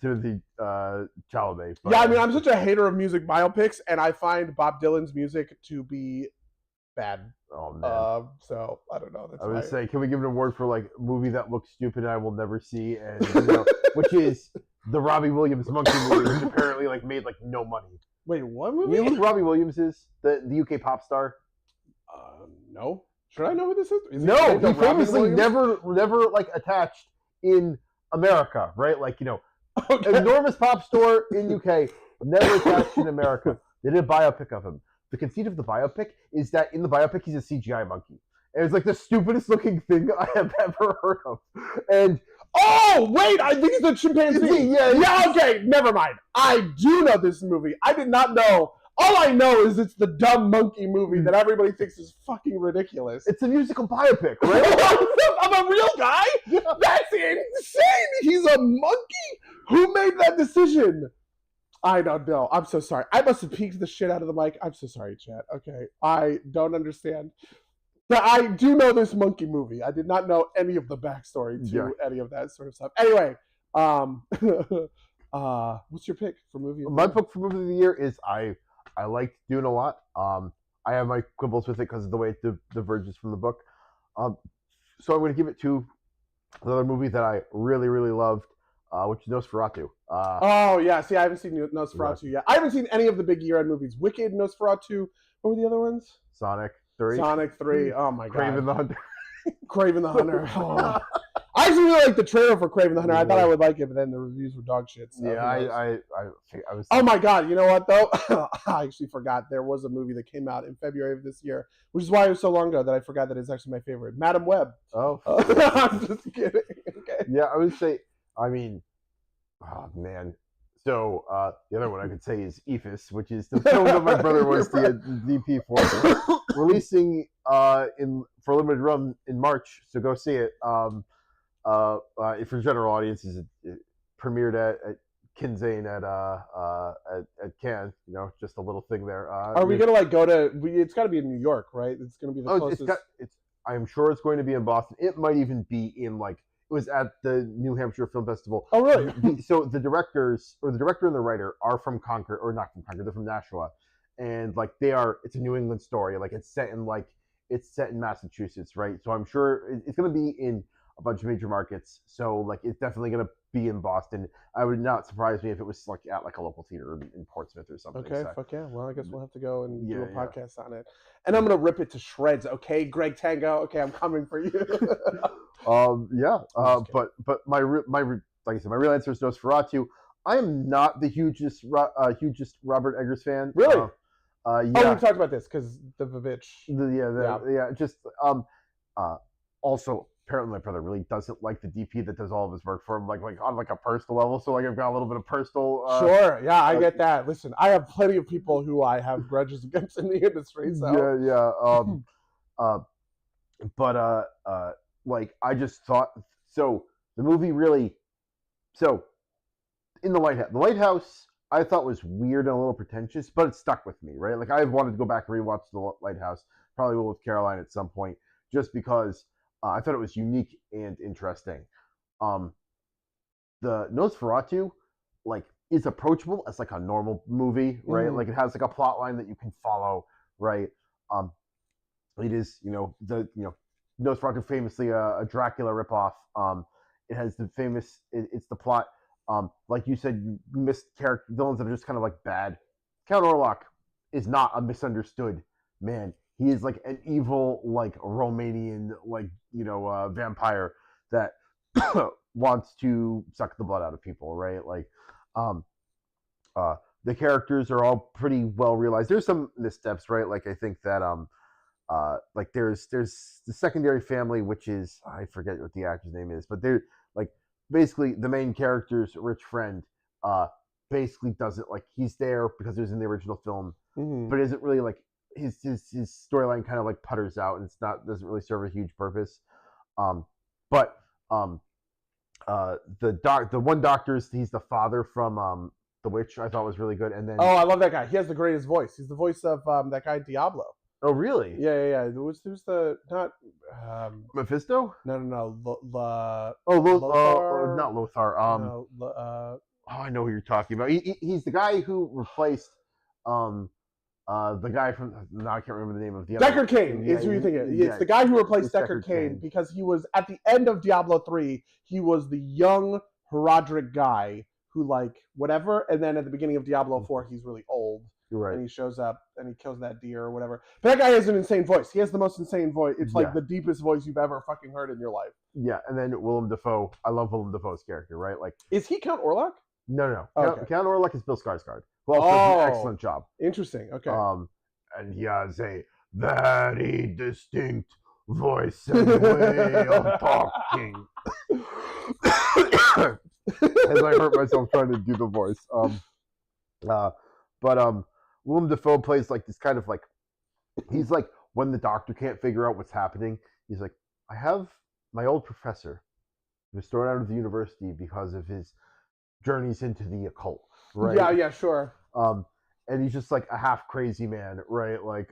Timothy Chalamet. But, yeah, I mean, I'm such a hater of music biopics, and I find Bob Dylan's music to be bad. Oh man. So I don't know. I would say, can we give an award for movie that looks stupid and I will never see, and which is the Robbie Williams Monkey movie, which apparently made no money. Wait, what movie? You know who Robbie Williams is? The UK pop star. No. Should I know who this is? No, he famously never attached in America, right? Okay. Enormous pop star in UK, never attached in America. They did a biopic of him. The conceit of the biopic is that in the biopic he's a CGI monkey. And it's the stupidest looking thing I have ever heard of. And oh wait, I think it's a chimpanzee. Yeah, okay, never mind. I do know this movie. I did not know. All I know is it's the dumb monkey movie that everybody thinks is fucking ridiculous. It's a musical biopic, right? Of a real guy? Yeah. That's insane. He's a monkey? Who made that decision? I don't know. I'm so sorry. I must have peeked the shit out of the mic. I'm so sorry, chat. Okay. I don't understand. But I do know this monkey movie. I did not know any of the backstory to any of that sort of stuff. Anyway, what's your pick for movie? My pick for movie of the year is I liked Dune a lot. I have my quibbles with it because of the way it diverges from the book. So I'm going to give it to another movie that I really, really loved, which is Nosferatu. Oh, yeah. See, I haven't seen Nosferatu yet. I haven't seen any of the big year-end movies. Wicked, Nosferatu. What were the other ones? Sonic 3. Oh, my God. Craven the Hunter. Craven the Hunter. Oh. I actually really liked the trailer for Craven the Hunter. I thought I would like it, but then the reviews were dog shit. So yeah, I was. Oh my God! You know what though? I actually forgot there was a movie that came out in February of this year, which is why it was so long ago that I forgot that it's actually my favorite. Madam Web. Oh, I'm just kidding. Okay. Yeah, I would say. I mean, oh man. So the other one I could say is EFIS, which is the film that my brother was the DP for, releasing for limited run in March. So go see it. For general audiences, it premiered at Kinzane at Cannes. You know, just a little thing there. Are we gonna like go to? It's got to be in New York, right? It's gonna be the closest. I'm sure it's going to be in Boston. It might even be in like it was at the New Hampshire Film Festival. Oh, really? So the director and the writer are from Concord, or not from Concord. They're from Nashua, and like it's a New England story. Like it's set in Massachusetts, right? So I'm sure it's going to be in a bunch of major markets. So like it's definitely going to be in Boston. I would not surprise me if it was like at like a local theater in Portsmouth or something. Okay, so. Fuck yeah. Well, I guess we'll have to go and do a podcast on it. And I'm gonna rip it to shreds. Okay, Greg Tango. Okay, I'm coming for you. But my like I said, my real answer is Nosferatu. I am not the hugest Robert Eggers fan. Really? Yeah. Oh, we talked about this because the Vivitch. Also, apparently my brother really doesn't like the DP that does all of his work for him, like on like a personal level. So like I've got a little bit of personal. Sure, yeah, I get that. Listen, I have plenty of people who I have grudges against in the industry. So like I just thought so. The movie really in the lighthouse. I thought was weird and a little pretentious, but it stuck with me, right? Like I wanted to go back and rewatch The Lighthouse. Probably will with Caroline at some point, just because I thought it was unique and interesting. The Nosferatu, like, is approachable as like a normal movie, right? Like it has like a plot line that you can follow, right? It is, Nosferatu, famously a Dracula ripoff. It has the famous. It's the plot. Like you said, missed character villains that are just kind of like bad. Count Orlok is not a misunderstood man. He is like an evil, like Romanian, vampire that wants to suck the blood out of people, right? Like, the characters are all pretty well realized. There's some missteps, right? Like I think that like there's the secondary family, which is I forget what the actor's name is, but they're like basically the main character's rich friend basically doesn't like he's there because he was in the original film, but isn't really like his storyline kind of like putters out and it's not doesn't really serve a huge purpose. The one doctor's he's the father from The Witch. I thought was really good, and then I love that guy. He has the greatest voice. He's the voice of that guy Diablo. Oh, really? Yeah. Who's the not Mephisto? No. Not Lothar. I know who you're talking about. He's the guy who replaced the guy from I can't remember the name of the other. Deckard Cain is who you think it is. It's the guy who replaced Deckard Cain because he was at the end of Diablo 3. He was the young Herodric guy who like whatever, and then at the beginning of Diablo 4, he's really old. You're right. And he shows up and he kills that deer or whatever. But that guy has an insane voice. He has the most insane voice. It's like the deepest voice you've ever fucking heard in your life. Yeah, and then Willem Dafoe. I love Willem Dafoe's character, right? Like, is he Count Orlok? No. Okay. Count Orlok is Bill Skarsgård, who also does an excellent job. Interesting. Okay. And he has a very distinct voice and way of talking. As I hurt myself trying to do the voice. Willem Dafoe plays like this kind of like he's like when the doctor can't figure out what's happening, he's like, I have my old professor who was thrown out of the university because of his journeys into the occult, right? Yeah, sure. And he's just like a half crazy man, right? Like,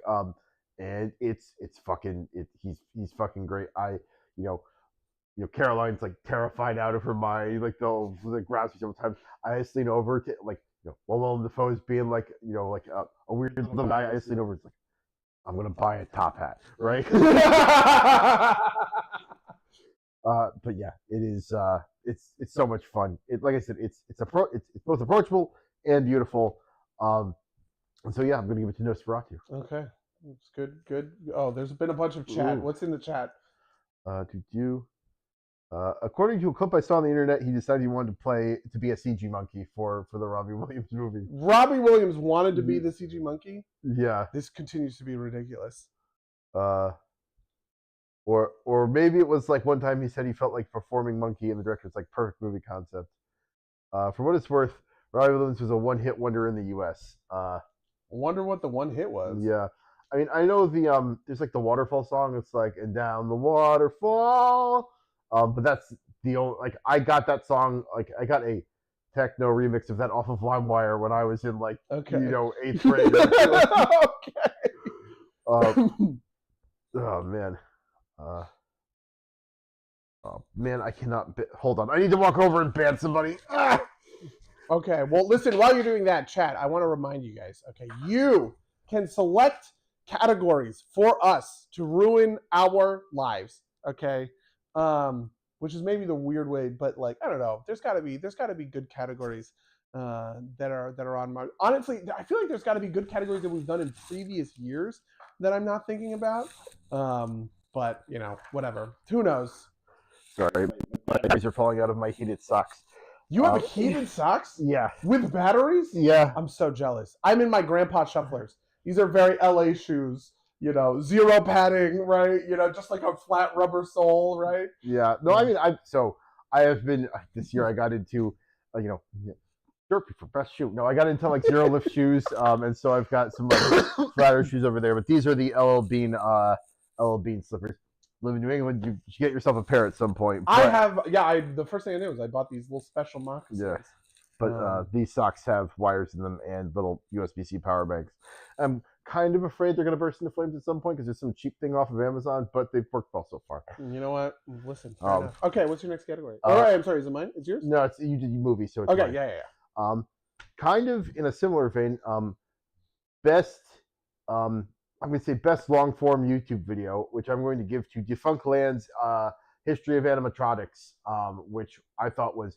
and it's fucking he's fucking great. Caroline's like terrified out of her mind, like they'll like grasp me sometimes. I just lean over to like. While Willem Dafoe is being like, a weird little guy, I just lean over. It's like, I'm gonna buy a top hat, right? But yeah, it is. It's so much fun. Like I said, it's both approachable and beautiful. And so yeah, I'm gonna give it to Nosferatu. Okay, it's good. Oh, there's been a bunch of chat. Ooh. What's in the chat? According to a clip I saw on the internet, he decided he wanted to be a CG monkey for the Robbie Williams movie. Robbie Williams wanted to be the CG monkey? Yeah. This continues to be ridiculous. Or maybe it was like one time he said he felt like performing monkey, and the director's like, perfect movie concept. For what it's worth, Robbie Williams was a one-hit wonder in the U.S. I wonder what the one hit was. Yeah, I mean, I know the there's like the waterfall song. It's like and down the waterfall, but that's the only like I got that song like I got a techno remix of that off of LimeWire when I was in like Okay. 8th grade. Okay. Oh man. Oh man, I cannot. Hold on, I need to walk over and ban somebody. Ah! Okay, well, listen, while you're doing that, chat, I want to remind you guys, okay, you can select categories for us to ruin our lives, okay? Which is maybe the weird way, but like, I don't know. There's gotta be good categories that are on my honestly, I feel like there's gotta be good categories that we've done in previous years that I'm not thinking about. But you know, whatever. Who knows? Sorry, my batteries are falling out of my heated socks. You have heated socks? Yeah. With batteries? Yeah. I'm so jealous. I'm in my grandpa shufflers. These are very LA shoes, you know, zero padding, right? You know, just like a flat rubber sole, right? Yeah. No, I mean, I have been this year. I got into, Derpy for best shoe. No, I got into like zero lift shoes, and so I've got some like flatter shoes over there. But these are the LL Bean slippers. Live in New England, you should get yourself a pair at some point. But, the first thing I did was I bought these little special moccasins. Yeah. But these socks have wires in them and little USB-C power banks. I'm kind of afraid they're going to burst into flames at some point because there's some cheap thing off of Amazon, but they've worked well so far. You know what? Listen. Okay, what's your next category? All right, I'm sorry. Is it mine? It's yours? No, you did movie, so it's okay. Mine. Yeah. Kind of in a similar vein, best I'm going to say best long-form YouTube video, which I'm going to give to Defunct Land's History of Animatronics, which I thought was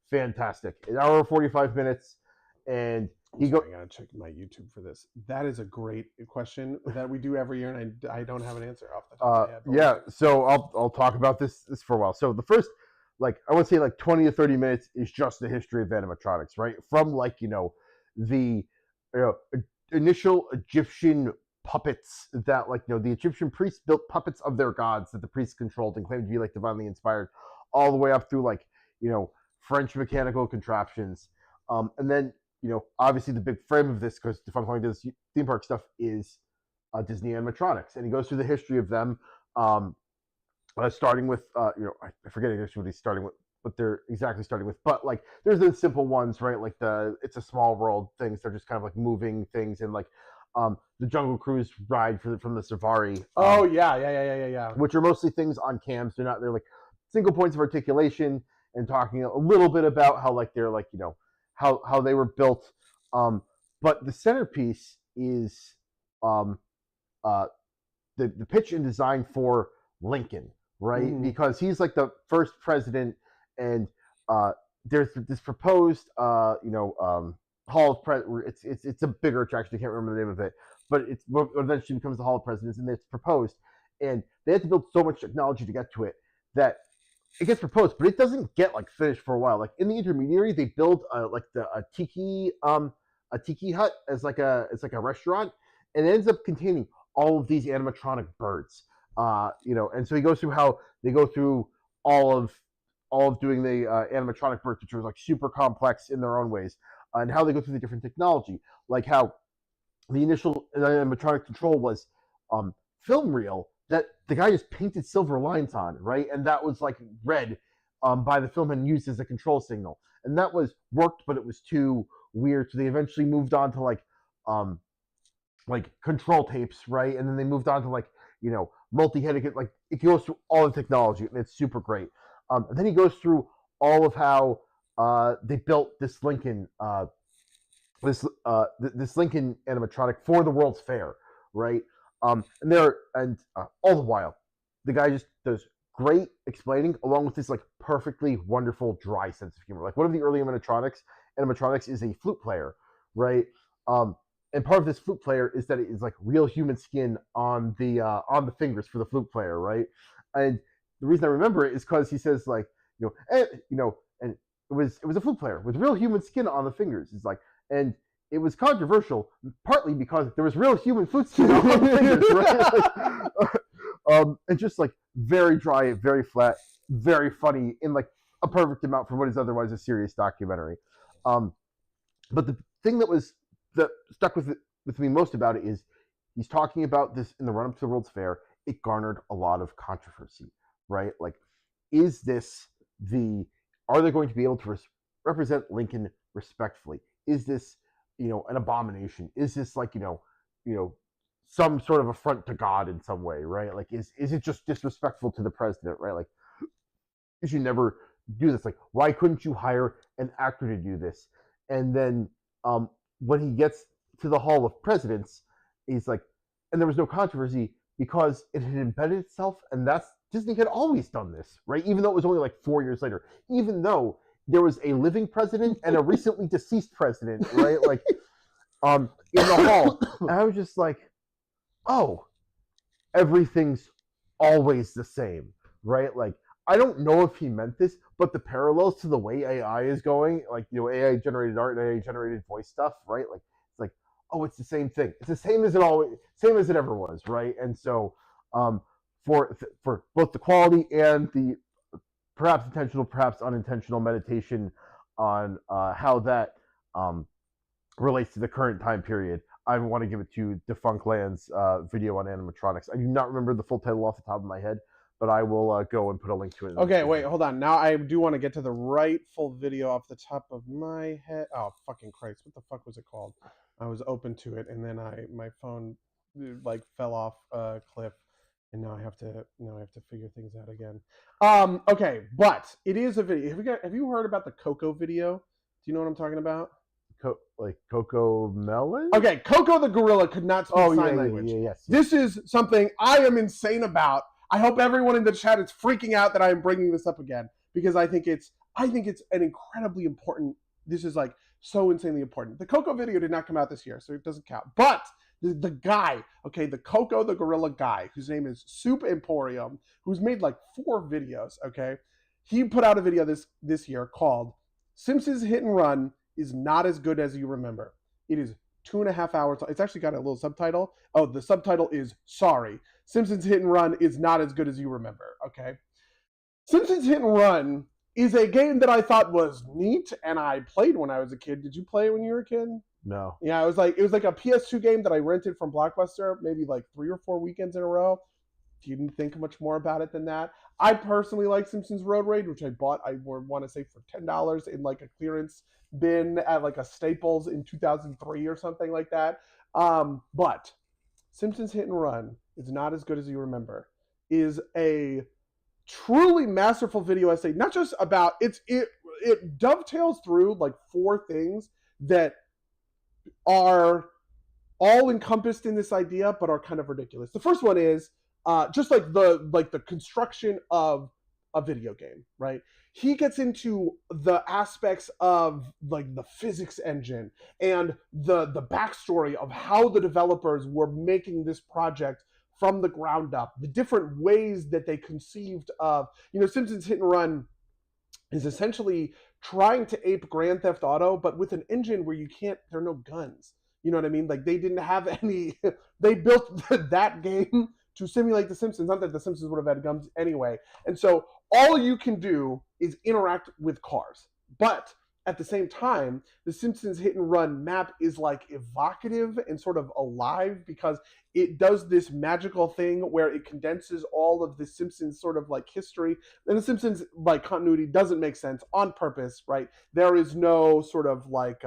fantastic. An hour and 45 minutes, and I gotta check my YouTube for this. That is a great question that we do every year, and I don't have an answer off the top of my head. Yeah, so I'll talk about this for a while. So the first, I would say 20 to 30 minutes is just the history of animatronics, right? From the initial Egyptian puppets that the Egyptian priests built puppets of their gods that the priests controlled and claimed to be divinely inspired, all the way up through French mechanical contraptions, and then obviously the big frame of this, because Defunct Land does theme park stuff, is Disney animatronics, and he goes through the history of them, starting with I forget exactly what he's starting with, what they're exactly starting with, but there's the simple ones, right? Like the It's a Small World things. They're just kind of moving things, and the Jungle Cruise ride from the Safari. Yeah. Which are mostly things on cams. They're single points of articulation, and talking a little bit about how they're how they were built. But the centerpiece is the pitch and design for Lincoln, right? Because he's the first president, and there's this proposed Hall of Presidents. It's a bigger attraction. I can't remember the name of it, but it's what eventually becomes the Hall of Presidents, and it's proposed. And they had to build so much technology to get to it that it gets proposed, but it doesn't get finished for a while. In the intermediary, they build a tiki hut as it's a restaurant, and it ends up containing all of these animatronic birds. And so he goes through how they go through all of doing the animatronic birds, which are super complex in their own ways. And how they go through the different technology, like how the initial animatronic control was film reel that the guy just painted silver lines on, right? And that was read by the film and used as a control signal. And that worked, but it was too weird. So they eventually moved on to control tapes, right? And then they moved on to multi-headed, it goes through all the technology, and it's super great. And then he goes through all of how they built this Lincoln, this Lincoln animatronic for the World's Fair, right? And all the while, the guy just does great explaining, along with this perfectly wonderful dry sense of humor. One of the early animatronics is a flute player, right? And part of this flute player is that it is real human skin on the fingers for the flute player, right? And the reason I remember it is because he says and it was a flute player with real human skin on the fingers. It's and it was controversial, partly because there was real human flute skin on the fingers, right? And just very dry, very flat, very funny in a perfect amount for what is otherwise a serious documentary. But the thing that stuck with me most about it is he's talking about this in the run up to the World's Fair. It garnered a lot of controversy, right? Like, is this the are they going to be able to represent Lincoln respectfully? Is this an abomination? Is this like some sort of affront to God in some way, right? Like, is it just disrespectful to the president, right? Like, you should never do this. Like, why couldn't you hire an actor to do this? And then when he gets to the Hall of Presidents, he's like, and there was no controversy because it had embedded itself, and that's Disney had always done this, right? Even though it was only like 4 years later, even though there was a living president and a recently deceased president, right? Like, in the hall, and I was just like, oh, everything's always the same, right? Like, I don't know if he meant this, but the parallels to the way AI is going, like AI generated art and AI generated voice stuff, right? Like, it's like, oh, it's the same thing. It's the same as it ever was, right? And so, for both the quality and the perhaps intentional, perhaps unintentional meditation on how that relates to the current time period, I want to give it to Defunct Land's video on animatronics. I do not remember the full title off the top of my head, but I will go and put a link to it. Okay, wait, hold on. Now I do want to get to the rightful video off the top of my head. Oh, fucking Christ. What the fuck was it called? I was open to it, and then my phone like fell off a cliff, and now I have to figure things out again. Okay, but it is a video. Have you heard about the Coco video? Do you know what I'm talking about? Like Coco Melon? Okay, Coco the gorilla could not speak sign language. Yes. This is something I am insane about. I hope everyone in the chat is freaking out that I am bringing this up again, because I think it's an incredibly important. This is like so insanely important. The Coco video did not come out this year, so it doesn't count. But the guy, okay, the Coco the gorilla guy, whose name is Soup Emporium, who's made like 4 videos, okay, he put out a video this year called "Simpsons Hit and Run is not as good as you remember." It is 2.5 hours. It's actually got a little subtitle. Oh, the subtitle is "Sorry. Simpsons Hit and Run is not as good as you remember." Okay. Simpsons Hit and Run is a game that I thought was neat, and I played when I was a kid. Did you play it when you were a kid? No. Yeah, it was like a PS2 game that I rented from Blockbuster maybe like 3 or 4 weekends in a row. Didn't think much more about it than that. I personally like Simpsons Road Rage, which I bought, I want to say, for $10 in like a clearance bin at like a Staples in 2003 or something like that. But Simpsons Hit and Run is not as good as you remember. Is a truly masterful video essay, not just about it dovetails through like 4 things that are all encompassed in this idea, but are kind of ridiculous. The first one is just like the construction of a video game, right? He gets into the aspects of like the physics engine and the backstory of how the developers were making this project from the ground up, the different ways that they conceived of, Simpsons Hit and Run is essentially trying to ape Grand Theft Auto, but with an engine where there are no guns. You know what I mean? Like, they didn't have any, they built that game to simulate The Simpsons. Not that The Simpsons would have had guns anyway. And so all you can do is interact with cars. But at the same time, the Simpsons Hit and Run map is like evocative and sort of alive because it does this magical thing where it condenses all of the Simpsons sort of like history. And the Simpsons like continuity doesn't make sense on purpose, right? There is no sort of like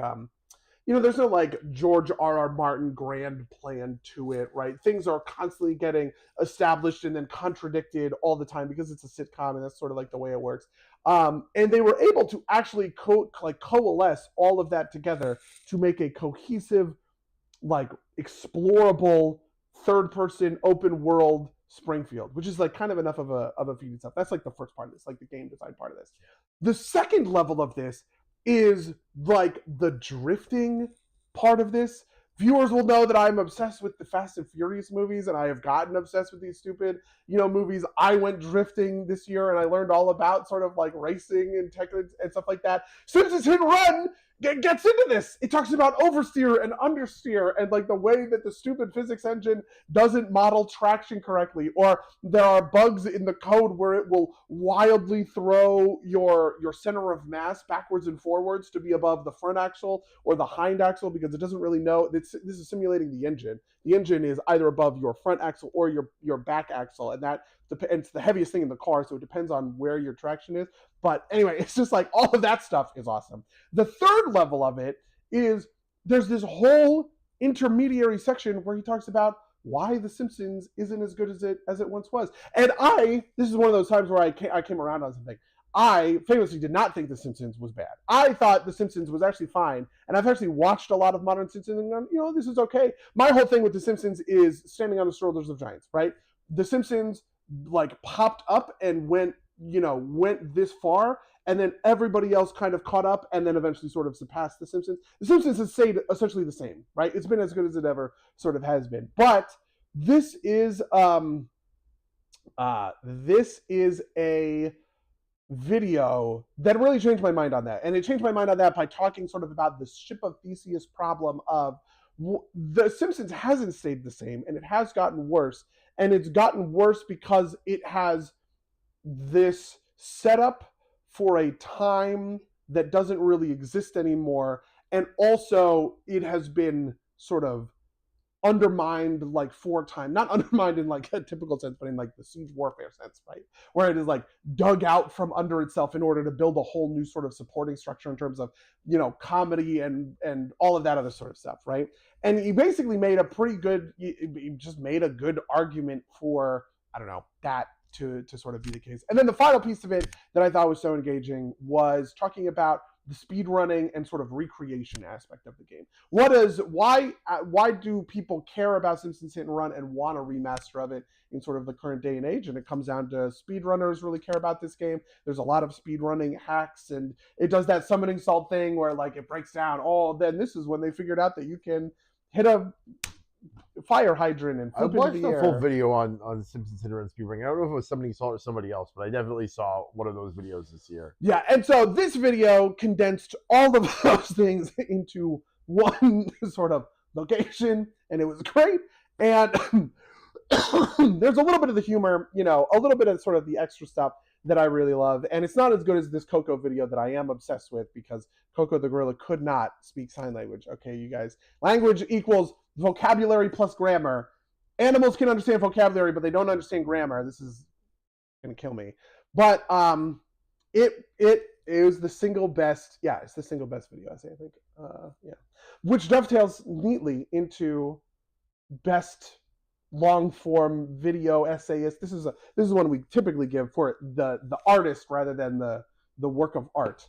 there's no like George R.R. Martin grand plan to it, right? Things are constantly getting established and then contradicted all the time because it's a sitcom and that's sort of like the way it works. And they were able to actually coalesce all of that together to make a cohesive, like explorable, third-person, open world Springfield, which is like kind of enough of a feat itself. That's like the first part of this, like the game design part of this. The second level of this is like the drifting part of this. Viewers will know that I'm obsessed with the Fast and Furious movies, and I have gotten obsessed with these stupid, movies. I went drifting this year, and I learned all about sort of like racing and tech and stuff like that. Simpsons Hit and Run gets into this. It talks about oversteer and understeer and like the way that the stupid physics engine doesn't model traction correctly, or there are bugs in the code where it will wildly throw your center of mass backwards and forwards to be above the front axle or the hind axle because it doesn't really know. This is simulating the engine. The engine is either above your front axle or your back axle, and it's the heaviest thing in the car, so it depends on where your traction is. But anyway, it's just like all of that stuff is awesome. The third level of it is there's this whole intermediary section where he talks about why The Simpsons isn't as good as it once was. And this is one of those times where I came around on something. I famously did not think The Simpsons was bad. I thought The Simpsons was actually fine, and I've actually watched a lot of modern Simpsons, and this is okay. My whole thing with The Simpsons is standing on the shoulders of giants, right? The Simpsons like popped up and went this far, and then everybody else kind of caught up and then eventually sort of surpassed The Simpsons. The Simpsons has stayed essentially the same, right? It's been as good as it ever sort of has been. But this is a video that really changed my mind on that. And it changed my mind on that by talking sort of about the ship of Theseus problem of The Simpsons hasn't stayed the same, and it has gotten worse. And it's gotten worse because it has this setup for a time that doesn't really exist anymore, and also it has been sort of undermined like 4 times, not undermined in like a typical sense, but in like the siege warfare sense, right? Where it is like dug out from under itself in order to build a whole new sort of supporting structure in terms of, comedy and all of that other sort of stuff, right? And he basically made he just made a good argument for, I don't know, that to sort of be the case. And then the final piece of it that I thought was so engaging was talking about the speed running and sort of recreation aspect of the game. Why do people care about Simpsons Hit and Run and want a remaster of it in sort of the current day and age? And it comes down to speedrunners really care about this game. There's a lot of speedrunning hacks, and it does that summoning salt thing where like it breaks down. Oh, then this is when they figured out that you can hit a fire hydrant and flip into the air. I watched a full video on Simpsons Hit and Run speedrunning. I don't know if it was somebody saw it or somebody else, but I definitely saw one of those videos this year. Yeah, and so this video condensed all of those things into one sort of location, and it was great. And there's a little bit of the humor, a little bit of sort of the extra stuff that I really love. And it's not as good as this Coco video that I am obsessed with, because Coco the gorilla could not speak sign language. Okay, you guys. Language equals vocabulary plus grammar. Animals can understand vocabulary, but they don't understand grammar. This is gonna kill me. But it was the single best. Yeah, it's the single best video essay, I think. Yeah, which dovetails neatly into best long form video essayist. This is one we typically give for the artist rather than the work of art.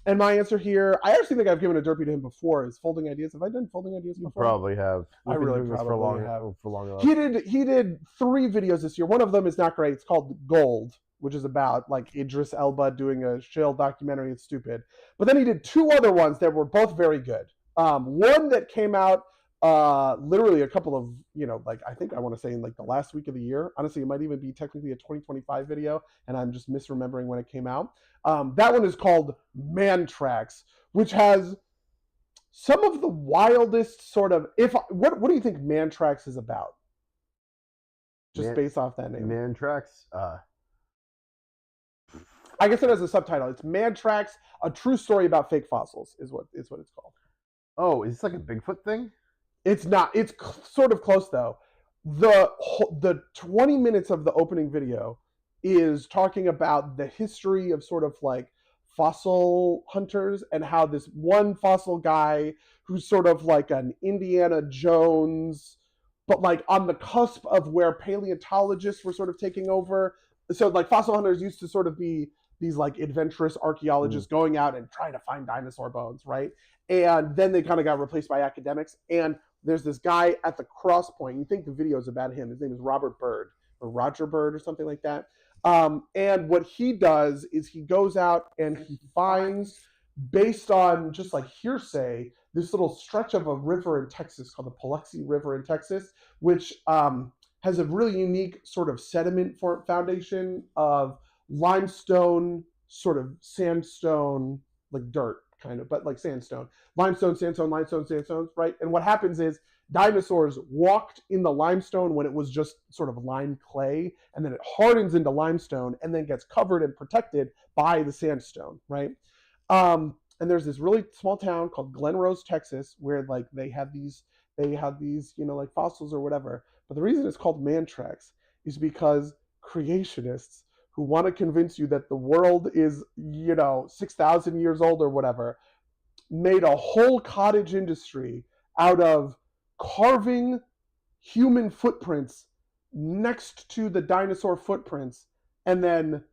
And my answer here, I actually think I've given a Derpy to him before, is Folding Ideas. Have I done Folding Ideas before? You probably have. I really probably have. For long enough. He did 3 videos this year. One of them is not great. It's called Gold, which is about like Idris Elba doing a shill documentary. It's stupid. But then he did 2 other ones that were both very good. One that came out literally a couple of, I think I want to say in like the last week of the year. Honestly, it might even be technically a 2025 video, and I'm just misremembering when it came out. That one is called Man Tracks, which has some of the wildest sort of, what do you think Man Tracks is about? Just based off that name. Man Tracks? I guess it has a subtitle. It's Man Tracks, a true story about fake fossils is what it's called. Oh, is this like a Bigfoot thing? It's not. It's sort of close though. The 20 minutes of the opening video is talking about the history of sort of like fossil hunters, and how this one fossil guy who's sort of like an Indiana Jones, but like on the cusp of where paleontologists were sort of taking over. So like fossil hunters used to sort of be these like adventurous archaeologists going out and trying to find dinosaur bones, right? And then they kind of got replaced by academics. And there's this guy at the cross point. You think the video is about him. His name is Robert Bird, or Roger Bird, or something like that. And what he does is he goes out and he finds, based on just like hearsay, this little stretch of a river in Texas called the Paluxy River in Texas, which has a really unique sort of sediment foundation of limestone, sort of sandstone, like dirt, kind of, but like sandstone, limestone, sandstone, limestone, sandstone, right? And what happens is dinosaurs walked in the limestone when it was just sort of lime clay, and then it hardens into limestone and then gets covered and protected by the sandstone, right? And there's this really small town called Glen Rose, Texas, where like they have these like fossils or whatever. But the reason it's called man tracks is because creationists who want to convince you that the world is 6,000 years old or whatever made a whole cottage industry out of carving human footprints next to the dinosaur footprints and then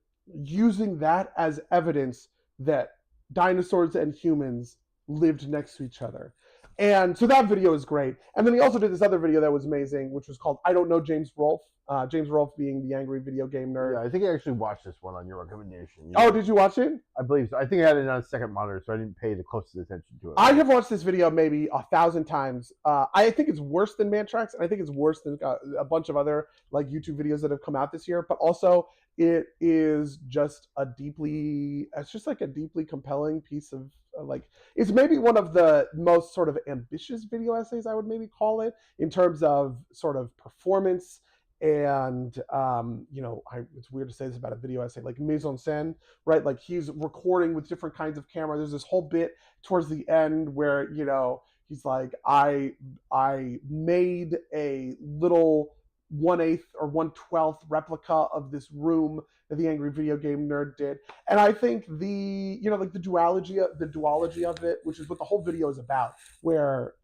using that as evidence that dinosaurs and humans lived next to each other. And so that video is great. And then he also did this other video that was amazing, which was called I Don't Know James Rolfe. James Rolfe being the angry video game nerd. Yeah, I think I actually watched this one on your recommendation. Oh, did you watch it? I believe so. I think I had it on a second monitor, so I didn't pay the closest attention to it. I have watched this video maybe 1,000 times. I think it's worse than Mantrax, and I think it's worse than a bunch of other like YouTube videos that have come out this year. But also, it's just a deeply compelling piece of like, it's maybe one of the most sort of ambitious video essays, I would maybe call it, in terms of sort of performance. And it's weird to say this about a video essay, like mise en scène, right? Like he's recording with different kinds of camera. There's this whole bit towards the end where he's like, I made a little 1/8 or 1/12 replica of this room that the angry video game nerd did. And I think the duology of it, which is what the whole video is about, where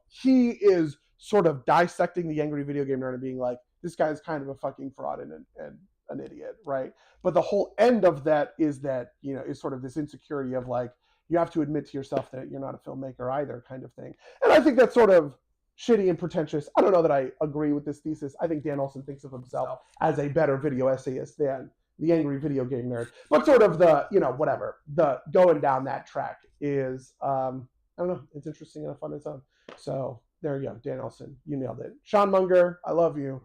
he is sort of dissecting the angry video game nerd and being like, this guy's kind of a fucking fraud and an idiot, right? But the whole end of that is sort of this insecurity of like, you have to admit to yourself that you're not a filmmaker either, kind of thing. And I think that's sort of shitty and pretentious. I don't know that I agree with this thesis. I think Dan Olson thinks of himself as a better video essayist than the angry video game nerd. But sort of the going down that track is, I don't know, it's interesting and fun on its own. So there you go, Dan Olson, you nailed it. Sean Munger, I love you.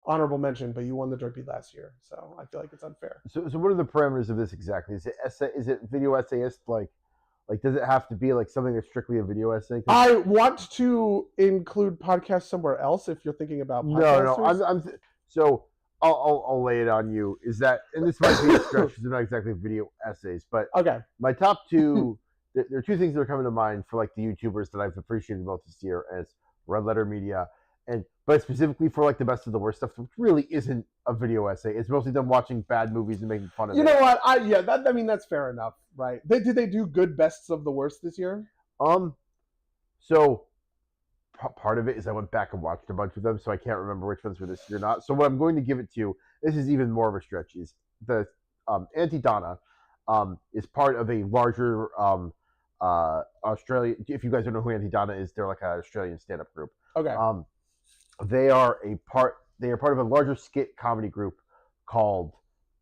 Honorable mention, but you won the Derpy last year, so I feel like it's unfair. So what are the parameters of this exactly? Is it essay? Is it video essayist? Like does it have to be like something that's strictly a video essay? I want to include podcasts somewhere else if you're thinking about podcasters. No. So I'll lay it on you. Is that, and this might be a stretch because they're not exactly video essays, but okay. My top two. There are two things that are coming to mind for like the YouTubers that I've appreciated most this year as Red Letter Media. But specifically for like the best of the worst stuff, which really isn't a video essay. It's mostly them watching bad movies and making fun of it. You know what? That's fair enough, right? Did they do good bests of the worst this year? So part of it is I went back and watched a bunch of them, so I can't remember which ones were this year or not. So what I'm going to give it to, this is even more of a stretch, is the Auntie Donna is part of a larger Australia. If you guys don't know who Auntie Donna is, they're like an Australian stand-up group. Okay. They are part of a larger skit comedy group called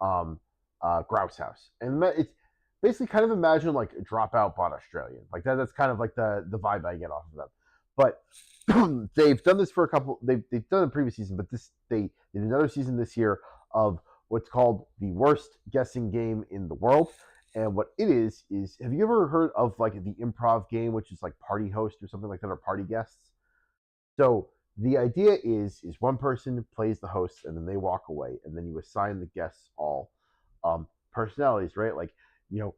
Grouse House, and it's basically kind of imagine like a Dropout but Australian. Like that's kind of like the vibe I get off of them. But they've done this for a couple. They've done the previous season, but they did another season this year of what's called the worst guessing game in the world. And what it is have you ever heard of like the improv game, which is like Party Host or something like that, or Party Guests? So the idea is one person plays the host and then they walk away, and then you assign the guests all personalities, right? Like, you're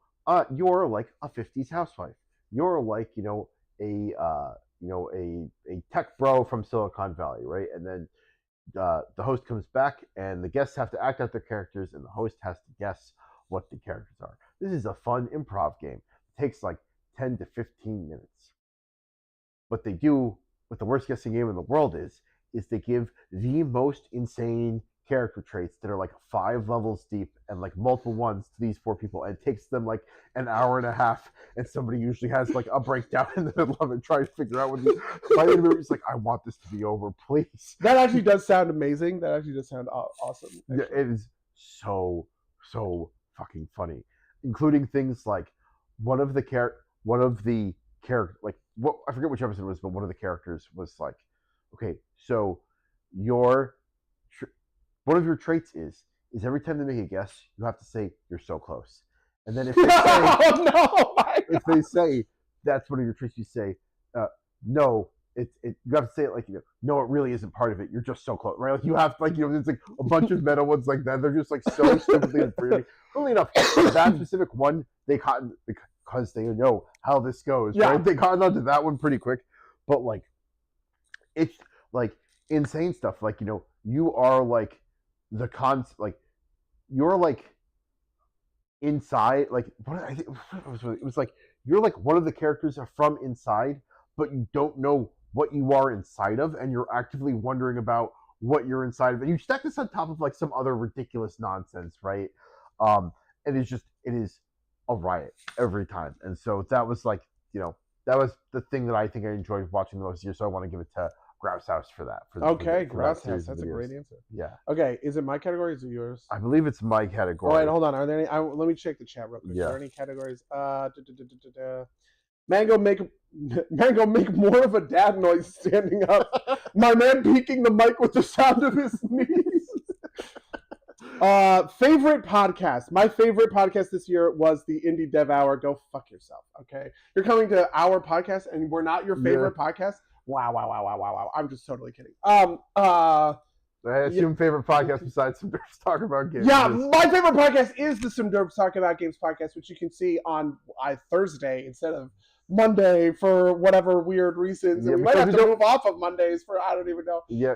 like a 50s housewife. You're like, a tech bro from Silicon Valley, right? And then the host comes back and the guests have to act out their characters and the host has to guess what the characters are. This is a fun improv game. It takes like 10 to 15 minutes. What they do, what the worst guessing game in the world is they give the most insane character traits that are like 5 levels deep and like multiple ones to these 4 people, and it takes them like an hour and a half, and somebody usually has like a breakdown in the middle of it trying to figure out what by the end of it's like, I want this to be over, please. That actually does sound amazing. That actually does sound awesome. Actually. Yeah, it is so fucking funny, including things like one of the character, like, what, I forget which episode it was, but one of the characters was like, okay, so one of your traits is every time they make a guess, you have to say you're so close, and then if they say, oh no, if they say that's one of your tricks, you say, no. You have to say it like, no, it really isn't part of it. You're just so close, right? Like you have to, like, there's like a bunch of meta ones like that. They're just like so stupidly infuriating. Funnily enough, that specific one they caught because they know how this goes, right? They caught onto that one pretty quick, but like it's like insane stuff. Like you are like like you're like inside. Like what I think it was like you're like one of the characters from inside, but you don't know what you are inside of, and you're actively wondering about what you're inside of. And you stack this on top of like some other ridiculous nonsense, right? And it is a riot every time. And so that was like, that was the thing that I think I enjoyed watching the most year. So I want to give it to Grouse House for that. Grouse House. That's a great answer. Yeah. Okay, is it my category or is it yours? I believe it's my category. Oh, wait, hold on. Are there any? Let me check the chat real quick. Yeah. Are there any categories? Mango make more of a dad noise standing up. My man peeking the mic with the sound of his knees. Favorite podcast. My favorite podcast this year was the Indie Dev Hour. Go fuck yourself. Okay, you're coming to our podcast and we're not your favorite podcast. Wow. I'm just totally kidding. I assume favorite podcast besides Some Derps Talk About Games. Yeah, my favorite podcast is the Some Derps Talk About Games podcast, which you can see on Thursday instead of Monday for whatever weird reasons. Yeah, we might have to move off of Mondays for I don't even know. Yeah,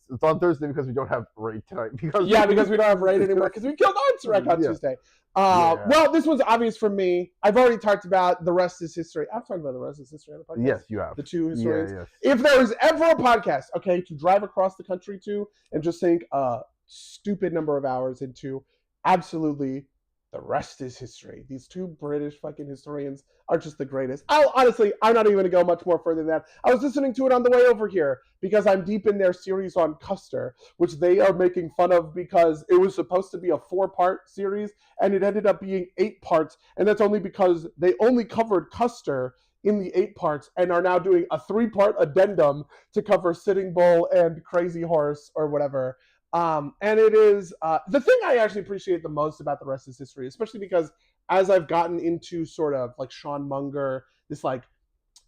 it's on Thursday because we don't have Raid tonight. Because we don't have Raid anymore because we killed Artsrec on Tuesday. Well, this one's obvious for me. I've already talked about The Rest is History. I've talked about The Rest is History on the podcast. Yes, you have. The two historians. Yes. If there is ever a podcast, okay, to drive across the country to and just think a stupid number of hours into, absolutely, The Rest is History. These two British fucking historians are just the greatest. I'm not even going to go much more further than that. I was listening to it on the way over here because I'm deep in their series on Custer, which they are making fun of because it was supposed to be a 4-part series and it ended up being 8 parts. And that's only because they only covered Custer in the 8 parts and are now doing a 3-part addendum to cover Sitting Bull and Crazy Horse or whatever. And it is the thing I actually appreciate the most about The Rest is History, especially because as I've gotten into sort of like Sean Munger, this like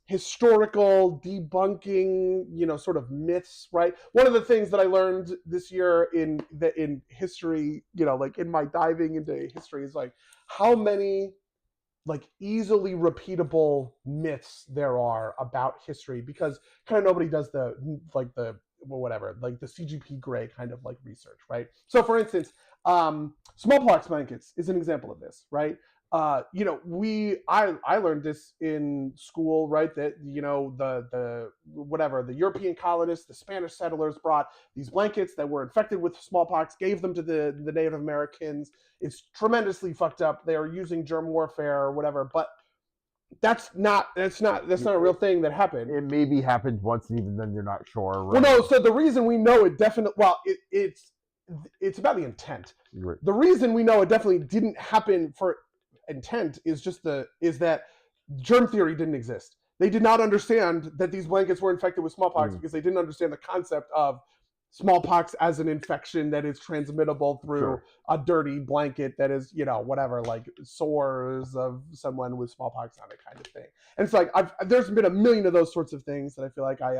historical debunking, sort of myths, right? One of the things that I learned this year in history, like in my diving into history is like how many like easily repeatable myths there are about history because kind of nobody does the CGP Grey kind of like research, right? So for instance, smallpox blankets is an example of this, right? I learned this in school, right? That, the European colonists, the Spanish settlers brought these blankets that were infected with smallpox, gave them to the Native Americans. It's tremendously fucked up. They are using germ warfare or whatever, but that's not a real thing that happened. It maybe happened once, and even then you're not sure. Right? Well, no. So the reason we know it definitely, it's about the intent. Right. The reason we know it definitely didn't happen for intent is that germ theory didn't exist. They did not understand that these blankets were infected with smallpox because they didn't understand the concept of smallpox as an infection that is transmittable through a dirty blanket that is, like sores of someone with smallpox on it kind of thing. And it's like, there's been a million of those sorts of things that I feel like I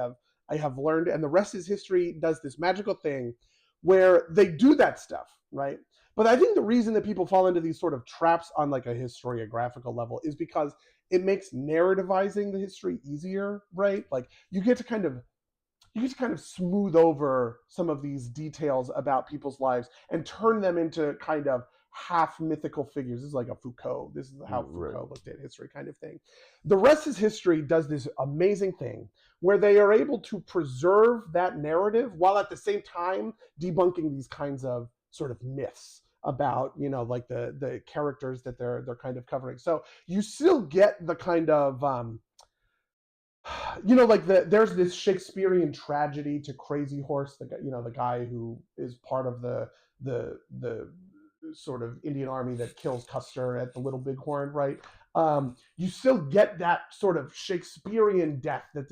have learned. And The Rest is History does this magical thing where they do that stuff, right? But I think the reason that people fall into these sort of traps on like a historiographical level is because it makes narrativizing the history easier, right? Like you get to kind of smooth over some of these details about people's lives and turn them into kind of half mythical figures. This is like a Foucault. This is how Foucault looked at history kind of thing. The Rest is History does this amazing thing where they are able to preserve that narrative while at the same time debunking these kinds of sort of myths about, like the characters that they're kind of covering. So you still get the kind of there's this Shakespearean tragedy to Crazy Horse, the guy who is part of the sort of Indian army that kills Custer at the Little Bighorn, right? You still get that sort of Shakespearean death that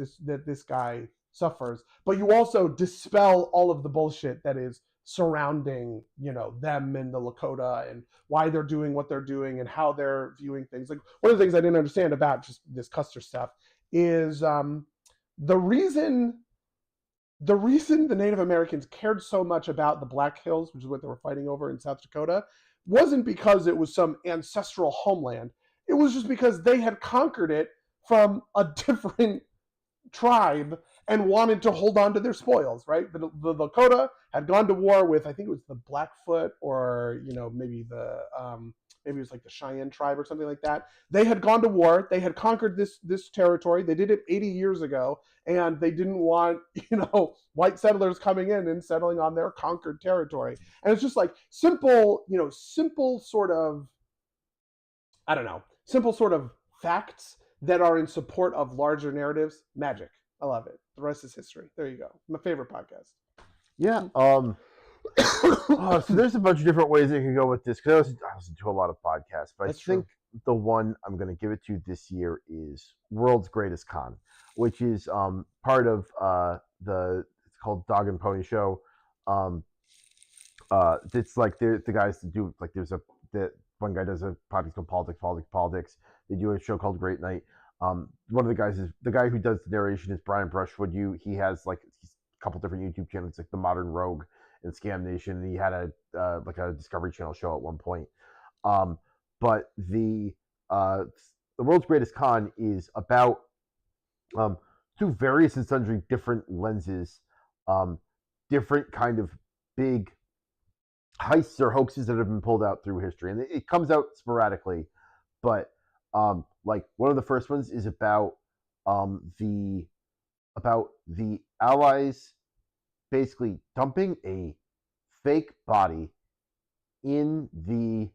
this guy suffers, but you also dispel all of the bullshit that is surrounding, them and the Lakota and why they're doing what they're doing and how they're viewing things. Like one of the things I didn't understand about just this Custer stuff is the reason the Native Americans cared so much about the Black Hills, which is what they were fighting over in South Dakota, wasn't because it was some ancestral homeland. It was just because they had conquered it from a different tribe and wanted to hold on to their spoils, right? The Lakota had gone to war with, I think it was the Blackfoot, or maybe maybe it was like the Cheyenne tribe or something like that. They had gone to war. They had conquered this territory. They did it 80 years ago, and they didn't want white settlers coming in and settling on their conquered territory. And it's just like simple sort of, I don't know, simple sort of facts that are in support of larger narratives. Magic. I love it. The rest is history. There you go. My favorite podcast. Yeah. So there's a bunch of different ways you can go with this, because I listen to a lot of podcasts, but That's I think true. the one I'm going to give it to this year is World's Greatest Con, which is part of it's called Dog and Pony Show. It's like the guys that do, like, the one guy does a podcast called Politics. They do a show called Great Night. One of the guys is the guy who does the narration is Brian Brushwood. He has he's a couple different YouTube channels, like the Modern Rogue and Scam Nation. And he had a Discovery Channel show at one point. But the World's Greatest Con is about through various and sundry different lenses, different kind of big heists or hoaxes that have been pulled out through history, and it comes out sporadically. But like one of the first ones is about the Allies basically dumping a fake body in the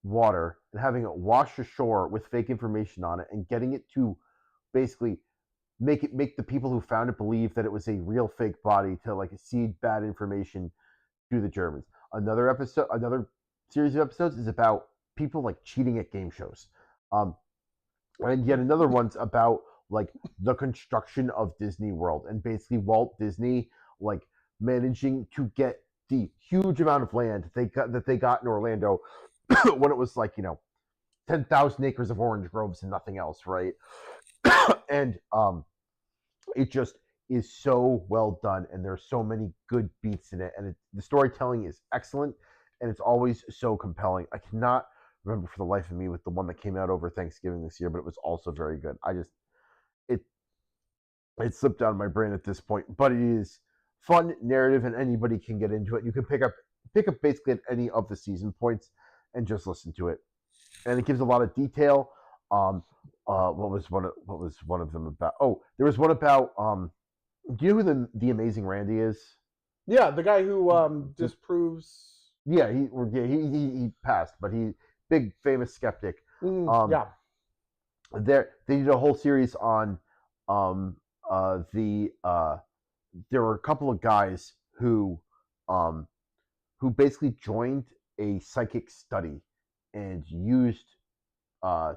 water and having it wash ashore with fake information on it, and getting it to basically make the people who found it believe that it was a real fake body, to like seed bad information to the Germans. Another series of episodes is about people like cheating at game shows. And yet another one's about like the construction of Disney World, and basically Walt Disney like managing to get the huge amount of land that they got in Orlando when it was 10,000 acres of orange groves and nothing else, right? And it just is so well done, and there's so many good beats in it, and the storytelling is excellent, and it's always so compelling. I cannot remember for the life of me with the one that came out over Thanksgiving this year, but it was also very good. It slipped out of my brain at this point, but it is fun narrative, and anybody can get into it. You can pick up basically at any of the season points and just listen to it, and it gives a lot of detail. What was one of them about? Oh, there was one about do you know who the Amazing Randy is? Yeah, the guy who disproves. Yeah, he passed, but he big famous skeptic. Yeah. They did a whole series on there were a couple of guys who basically joined a psychic study and used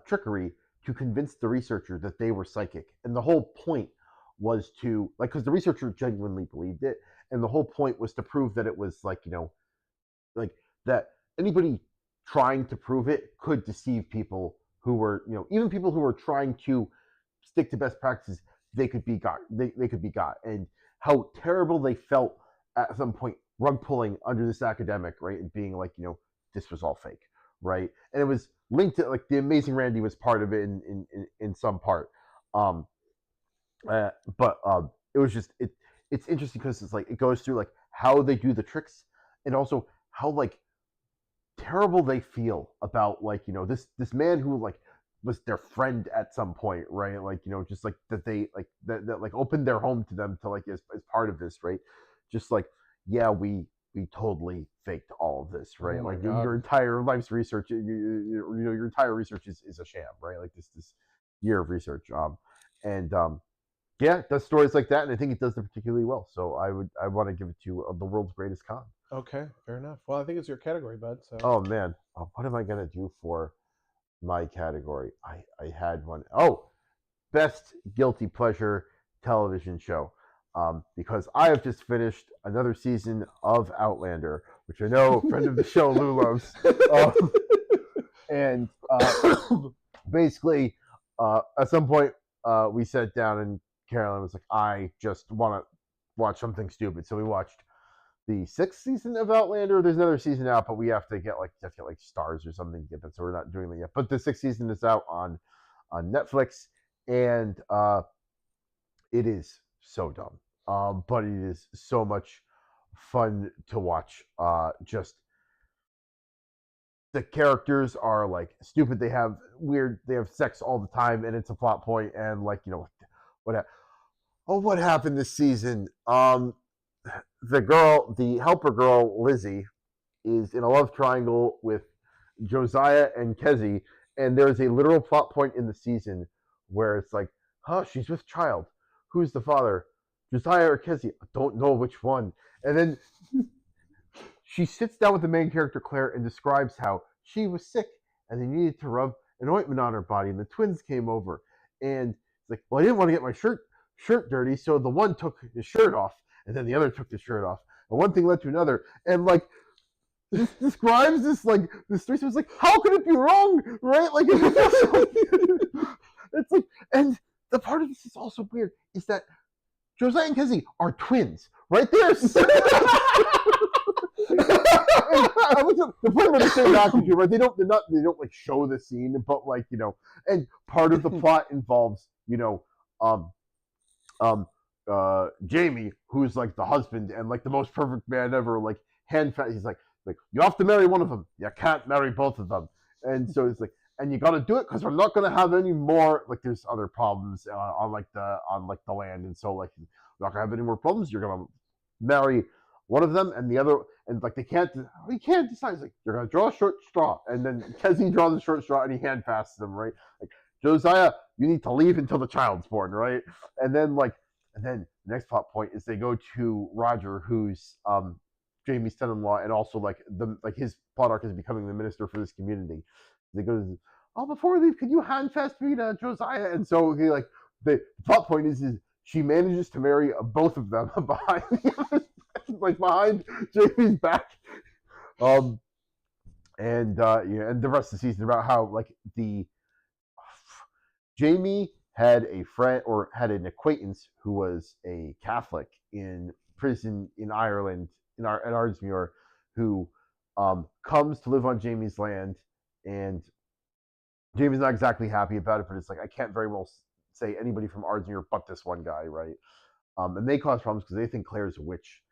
trickery to convince the researcher that they were psychic. And the whole point was to, like, because the researcher genuinely believed it, and the whole point was to prove that it was like that anybody trying to prove it could deceive people who were, even people who were trying to stick to best practices. They could be got. They could be got, and how terrible they felt at some point, rug pulling under this academic, right, and being like, this was all fake, right? And it was linked to, like, the Amazing Randy was part of it in some part. But it was just it's interesting because it's like it goes through like how they do the tricks, and also how like terrible they feel about this man who like was their friend at some point, right? Like just like that they like that like opened their home to them to like as part of this, right? Just like, yeah, we totally faked all of this, right? Oh like God. your entire life's research, your entire research is a sham, right? Like this year of research, and yeah, it does stories like that, and I think it does them particularly well. So I want to give it to the World's Greatest Con. Okay, fair enough. Well, I think it's your category, bud. So. Oh man, what am I gonna do for my category? I had one. Oh, best guilty pleasure television show. because I have just finished another season of Outlander, which I know friend of the show Lou loves. And basically, at some point, we sat down and Carolyn was like, "I just want to watch something stupid," so we watched the 6th season of Outlander. There's another season out, but we have to get like stars or something to get that, so we're not doing that yet. But the 6th season is out on Netflix, and it is so dumb, but it is so much fun to watch. Just the characters are like stupid. They have sex all the time, and it's a plot point. And like what happened this season? The helper girl Lizzie, is in a love triangle with Josiah and Kezi, and there's a literal plot point in the season where it's like, she's with child. Who's the father? Josiah or Kezi? I don't know which one. And then she sits down with the main character, Claire, and describes how she was sick and they needed to rub an ointment on her body, and the twins came over. And it's like, well, I didn't want to get my shirt dirty, so the one took his shirt off, and then the other took the shirt off. And one thing led to another. And like, this describes this threesome. It's like, how could it be wrong, right? Like, it's like, and the part of this is also weird is that Josiah and Kezi are twins, right there. The point of the same actor, right? They don't like show the scene, but like and part of the plot involves Jamie, who's like the husband and like the most perfect man ever, like he's like you have to marry one of them, you can't marry both of them, and so it's like, and you got to do it because we're not going to have any more, like there's other problems on the land, and so like we're not going to have any more problems. You're going to marry one of them, and the other, and like we can't decide. It's like, you're going to draw a short straw, and then Kezi draws a short straw and he hand passes them, right? Like, Josiah, you need to leave until the child's born, right? And then the next plot point is they go to Roger, who's Jamie's son-in-law, and also like his plot arc is becoming the minister for this community. They go, before we leave, could you hand fast me to Josiah? And so he like the plot point is she manages to marry both of them behind Jamie's back. And the rest of the season about how like Jamie had a friend or had an acquaintance who was a Catholic in prison in Ireland at Ardsmuir, who comes to live on Jamie's land, and Jamie's not exactly happy about it, but it's like, I can't very well say anybody from Ardsmuir but this one guy, right? And they cause problems because they think Claire's a witch.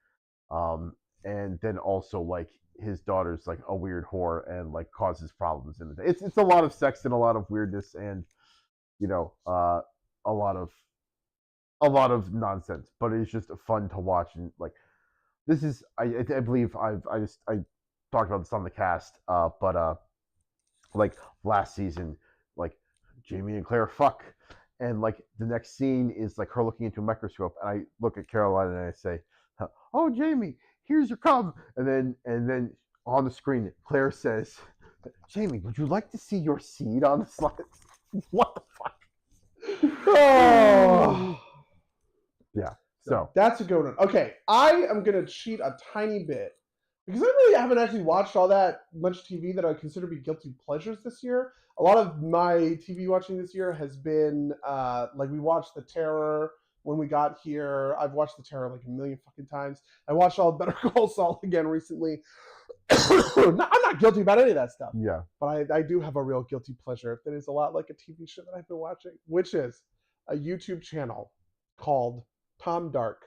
And then also like his daughter's like a weird whore and like causes problems in the day. It's a lot of sex and a lot of weirdness and a lot of nonsense, but it's just fun to watch. And like, this is I believe I talked about this on the cast, but like last season, like Jamie and Claire fuck, and like the next scene is like her looking into a microscope, and I look at Caroline and I say, "Oh, Jamie, here's your cum," and then on the screen Claire says, "Jamie, would you like to see your seed on the slide?" What the fuck? Oh. Yeah. So that's a good one. Okay, I am gonna cheat a tiny bit because I really haven't actually watched all that much TV that I consider to be guilty pleasures this year. A lot of my TV watching this year has been like we watched The Terror when we got here. I've watched The Terror like a million fucking times. I watched all Better Call Saul again recently. I'm not guilty about any of that stuff. Yeah. But I do have a real guilty pleasure that is a lot like a TV show that I've been watching, which is a YouTube channel called Tom Dark.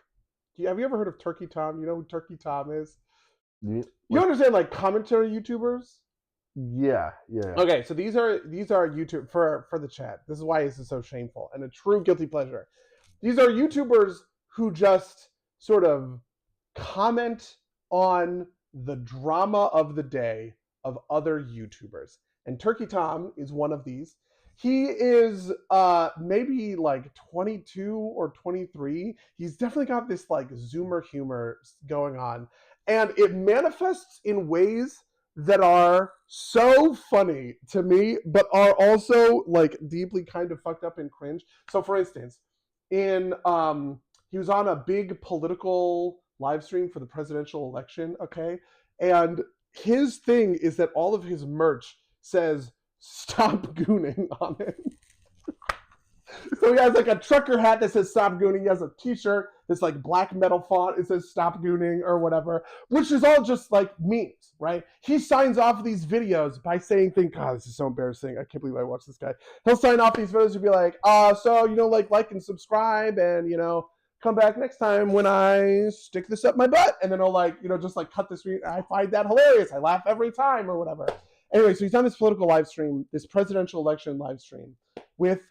Have you ever heard of Turkey Tom? You know who Turkey Tom is? Yeah. You understand like commentary YouTubers? Yeah. Okay, so these are YouTube for the chat. This is why this is so shameful and a true guilty pleasure. These are YouTubers who just sort of comment on the drama of the day of other YouTubers. And Turkey Tom is one of these. He is maybe like 22 or 23. He's definitely got this like Zoomer humor going on. And it manifests in ways that are so funny to me, but are also like deeply kind of fucked up and cringe. So for instance, in he was on a big political live stream for the presidential election, okay? And his thing is that all of his merch says "Stop Gooning" on it. So he has like a trucker hat that says "Stop Gooning." He has a T-shirt that's like black metal font. It says "Stop Gooning" or whatever, which is all just like memes, right? He signs off these videos by saying things. God, this is so embarrassing. I can't believe I watched this guy. He'll sign off these videos and be like, so like and subscribe, and come back next time when I stick this up my butt, and then he'll just cut this. I find that hilarious. I laugh every time or whatever. Anyway, so he's on this political live stream, this presidential election live stream with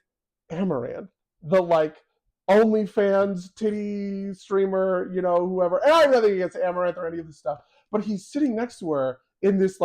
Amaranth, the OnlyFans titty streamer, whoever. And I have nothing against Amaranth or any of this stuff, but he's sitting next to her in this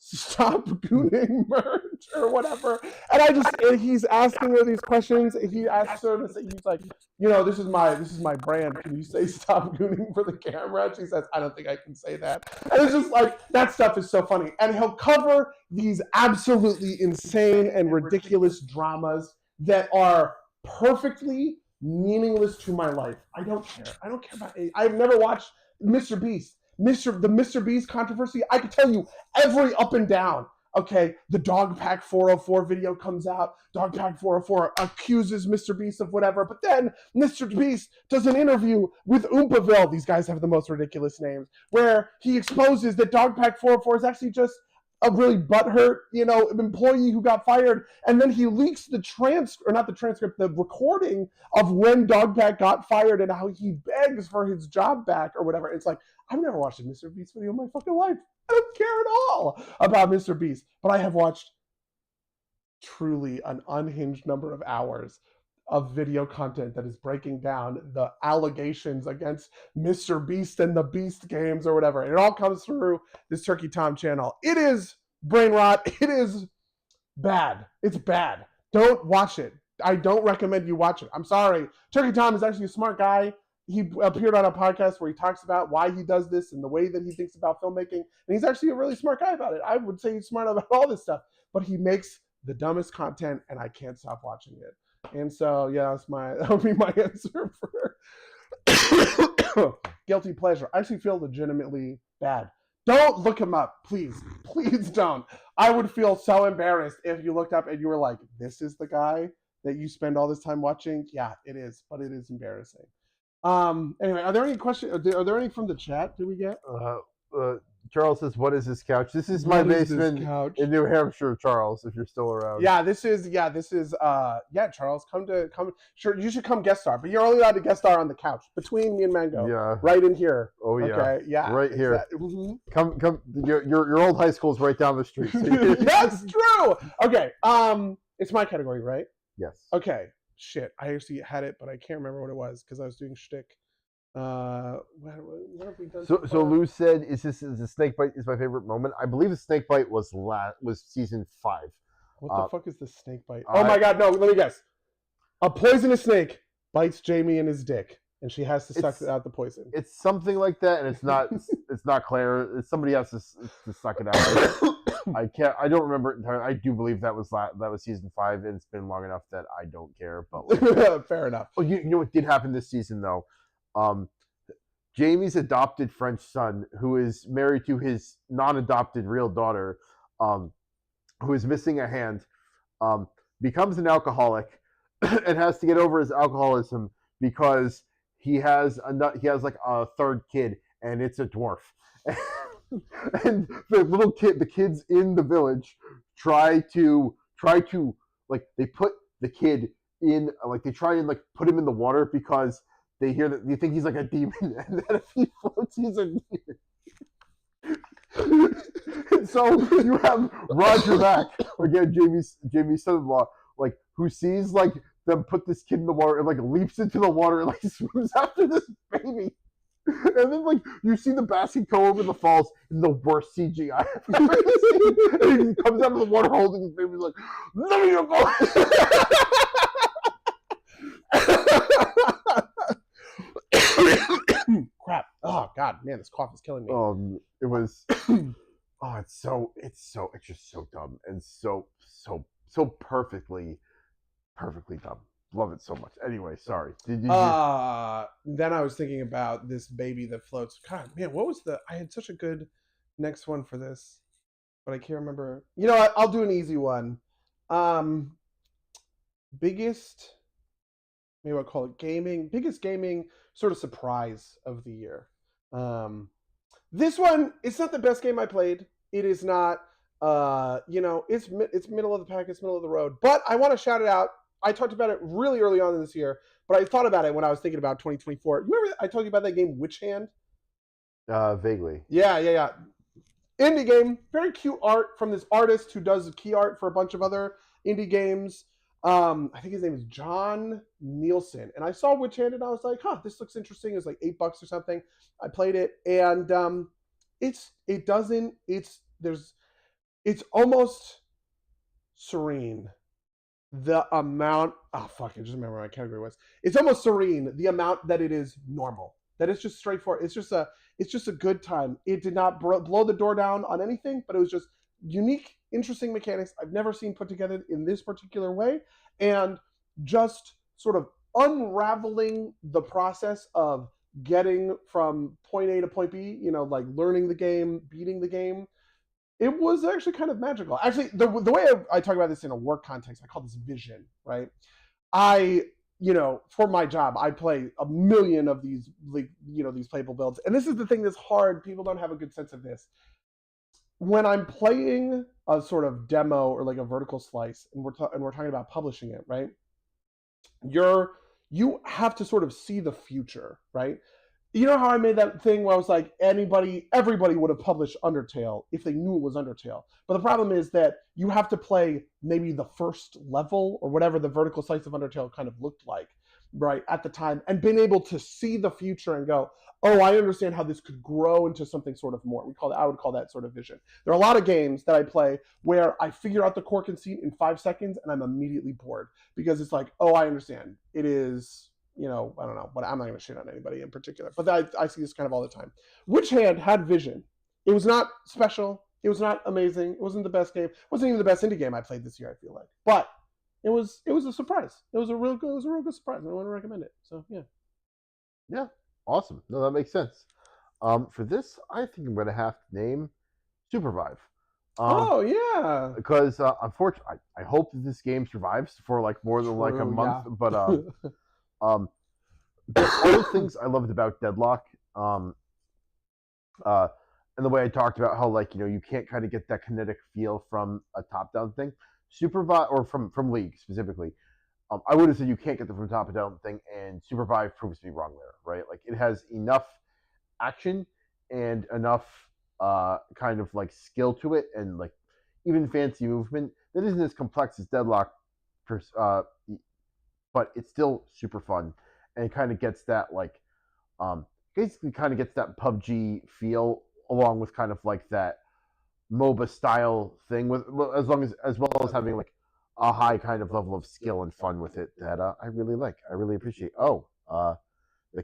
"Stop Gooning" merch or whatever. And he's asking her these questions. He asks her to say, he's like, this is my brand. Can you say "Stop Gooning" for the camera? And she says, I don't think I can say that. And it's just that stuff is so funny. And he'll cover these absolutely insane and ridiculous dramas that are perfectly meaningless to my life. I don't care. I don't care about it. I've never watched Mr. Beast. The Mr. Beast controversy, I could tell you every up and down. Okay, the Dog Pack 404 video comes out. Dog Pack 404 accuses Mr. Beast of whatever, but then Mr. Beast does an interview with Oompaville. These guys have the most ridiculous names, where he exposes that Dog Pack 404 is actually just a really butthurt, employee who got fired, and then he leaks the the recording of when Dogpack got fired and how he begs for his job back or whatever. It's like, I've never watched a Mr. Beast video in my fucking life. I don't care at all about Mr. Beast, but I have watched truly an unhinged number of hours of video content that is breaking down the allegations against Mr. Beast and the Beast games or whatever. And it all comes through this Turkey Tom channel. It is brain rot. It is bad. It's bad. Don't watch it. I don't recommend you watch it. I'm sorry. Turkey Tom is actually a smart guy. He appeared on a podcast where he talks about why he does this and the way that he thinks about filmmaking. And he's actually a really smart guy about it. I would say he's smart about all this stuff, but he makes the dumbest content and I can't stop watching it. And so, yeah, that would be my answer for guilty pleasure. I actually feel legitimately bad. Don't look him up, please. Please don't. I would feel so embarrassed if you looked up and you were like, this is the guy that you spend all this time watching? Yeah, it is, but it is embarrassing. Anyway, are there any questions? Are there any from the chat? Do we get? Charles says, "What is this couch?" This is my basement in New Hampshire, Charles. If you're still around. Yeah, this is. Charles, come. Sure, you should come guest star, but you're only allowed to guest star on the couch between me and Mango. Yeah. Right in here. Oh yeah. Okay. Yeah. Right here. Mm-hmm. Come. Your old high school is right down the street. So That's true. Okay. It's my category, right? Yes. Okay. Shit, I actually had it, but I can't remember what it was because I was doing shtick. What have we done? So Lou said, "Is the snake bite is my favorite moment?" I believe the snake bite was season 5. What the fuck is the snake bite? Oh my god, no! Let me guess. A poisonous snake bites Jamie in his dick, and she has to suck out the poison. It's something like that, and it's not. It's not Claire. It's somebody else to suck it out. I can't. I don't remember it entirely. I do believe that was season 5, and it's been long enough that I don't care. But fair enough. Oh, you know what did happen this season though? Jamie's adopted French son, who is married to his non-adopted real daughter, who is missing a hand, becomes an alcoholic and has to get over his alcoholism because he has a third kid, and it's a dwarf. And the kids in the village try to they put the kid in they try and put him in the water because they hear that you think he's like a demon, and that if he floats, he's a demon. And so you have Roger back again, Jamie's son-in-law, who sees them put this kid in the water and leaps into the water and swims after this baby. And then you see the basket go over the falls in the worst CGI I've ever seen. And he comes out of the water holding his baby let me go. Crap. Oh god, man, this cough is killing me. It was it's just so dumb and so perfectly dumb. love it so much. Anyway, sorry. Did you? Then I was thinking about this baby that floats. God, man, what was I had such a good next one for this, but I can't remember. You know what? I'll do an easy one. Biggest, maybe I'll call it biggest gaming sort of surprise of the year. This one, it's not the best game I played. It is not, it's middle of the pack, it's middle of the road. But I want to shout it out. I talked about it really early on in this year, but I thought about it when I was thinking about 2024. Remember I told you about that game Witch Hand? Vaguely. Yeah. Indie game, very cute art from this artist who does key art for a bunch of other indie games. I think his name is John Nielsen. And I saw Witch Hand and I was like, this looks interesting. It was like $8 or something. I played it and it's almost serene. The amount, I just remember what my category was. It's almost serene, the amount that it is normal. That it's just straightforward. It's just a good time. It did not blow the door down on anything, but it was just unique, interesting mechanics I've never seen put together in this particular way, and just sort of unraveling the process of getting from point A to point B, like learning the game, beating the game. It was actually kind of magical. Actually, the way I talk about this in a work context, I call this vision, right? For my job, I play a million of these, these playable builds. And this is the thing that's hard. People don't have a good sense of this. When I'm playing a sort of demo or like a vertical slice, and we're talking about publishing it, right? You have to sort of see the future, right? You know how I made that thing where I was like, everybody would have published Undertale if they knew it was Undertale. But the problem is that you have to play maybe the first level or whatever the vertical slice of Undertale kind of looked like, right, at the time, and been able to see the future and go, oh, I understand how this could grow into something sort of more. I would call that sort of vision. There are a lot of games that I play where I figure out the core conceit in 5 seconds and I'm immediately bored because it's like, oh, I understand. It is, I don't know, but I'm not going to shit on anybody in particular. But I see this kind of all the time. Witch Hand had vision. It was not special. It was not amazing. It wasn't the best game. It wasn't even the best indie game I played this year, I feel like. But it was a surprise. It was a real good surprise. I want to recommend it. So yeah. Yeah. Awesome. No, that makes sense. For this, I think I'm going to have to name Supervive. Oh yeah. Because unfortunately, I hope that this game survives for like more than like a month. Yeah. But all the things I loved about Deadlock, and the way I talked about how like you can't kind of get that kinetic feel from a top-down thing, Supervive or from League specifically. I would have said you can't get them from top-down thing, and Supervive proves to be wrong there, right? Like it has enough action and enough kind of like skill to it, and like even fancy movement that isn't as complex as Deadlock, but it's still super fun, and it kind of gets that like basically kind of gets that PUBG feel along with kind of like that MOBA style thing with as well as having like a high kind of level of skill and fun with it that I really like. I really appreciate. The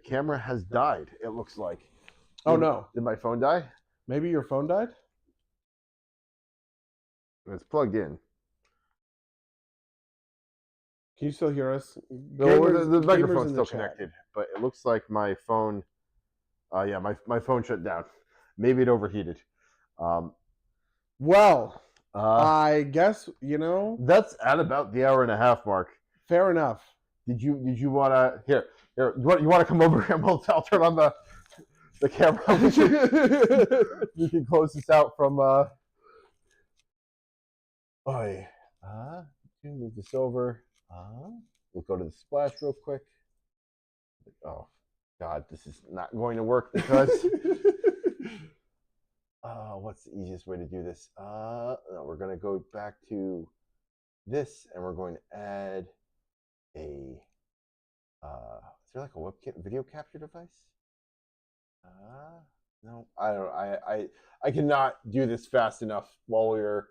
camera has died. It looks like. Oh no! Did my phone die? Maybe your phone died. It's plugged in. Can you still hear us? The microphone's still connected, but it looks like my phone. My phone shut down. Maybe it overheated. I guess that's at about the hour and a half mark. Fair enough. Did you want to here? You want to come over here? I'll turn on the camera. We can close this out from. Move this over. We'll go to the splash real quick. Oh God, this is not going to work because. What's the easiest way to do this? No, we're going to go back to this, and we're going to add a. Is there like a webcam video capture device? No, I don't know. I cannot do this fast enough while we're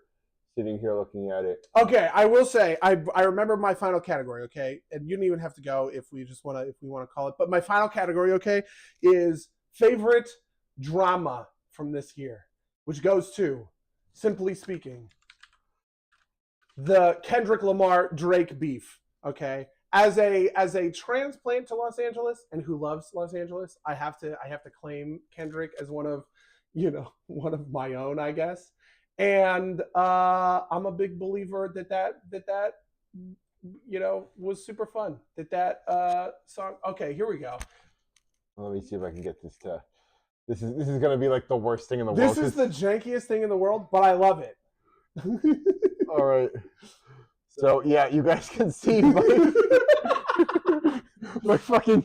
sitting here looking at it. Okay, I will say I remember my final category. Okay, and you don't even have to go if we want to call it. But my final category, okay, is favorite drama from this year, which goes to, simply speaking, the Kendrick Lamar Drake beef. Okay, as a transplant to Los Angeles and who loves Los Angeles, I have to claim Kendrick as one of my own, I guess. And I'm a big believer that was super fun. That song. Okay, here we go. Let me see if I can get this to. This is gonna be like the worst thing in the world. This is the jankiest thing in the world, but I love it. All right. So yeah, you guys can see my, my fucking.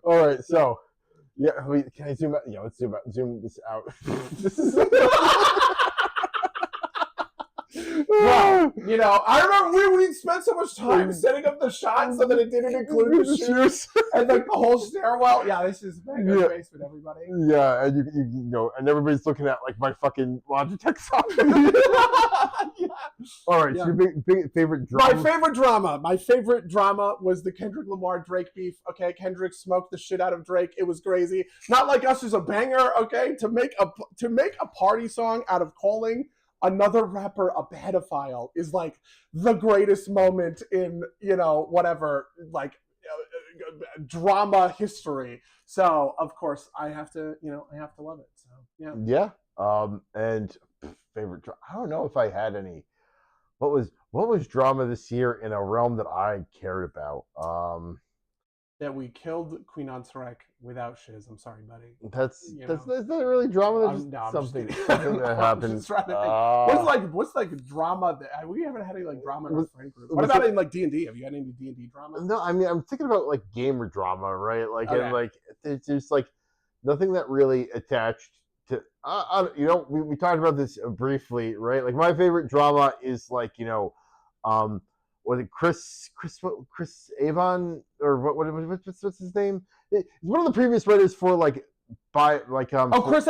All right, so yeah, can I zoom out? Yeah, let's zoom this out. This is. Well, I remember we spent so much time setting up the shot so that it didn't include the shoes and like the whole stairwell. Yeah, this is Mango's basement, everybody. Yeah, and you and everybody's looking at like my fucking Logitech software. Yeah. All right, so your big favorite drama. My favorite drama was the Kendrick Lamar Drake beef. Okay, Kendrick smoked the shit out of Drake. It was crazy. Not like Us is a banger. Okay, to make a party song out of calling another rapper a pedophile is like the greatest moment in whatever drama history. So of course I have to love it. So yeah. And favorite I don't know if I had any. What was drama this year in a realm that I cared about? That we killed Queen Ansarek without shiz. I'm sorry, buddy. That's not really drama. That's just something that happened. What's like drama that we haven't had any like drama in our friend group. What about in like D&D? Have you had any D&D drama? No, I mean I'm thinking about like gamer drama, right? Like okay. And like it's just like nothing that really attached to. We talked about this briefly, right? Like my favorite drama is like was it Chris Avon or what's his name? He's one of the previous writers for Chris Avalon. Chris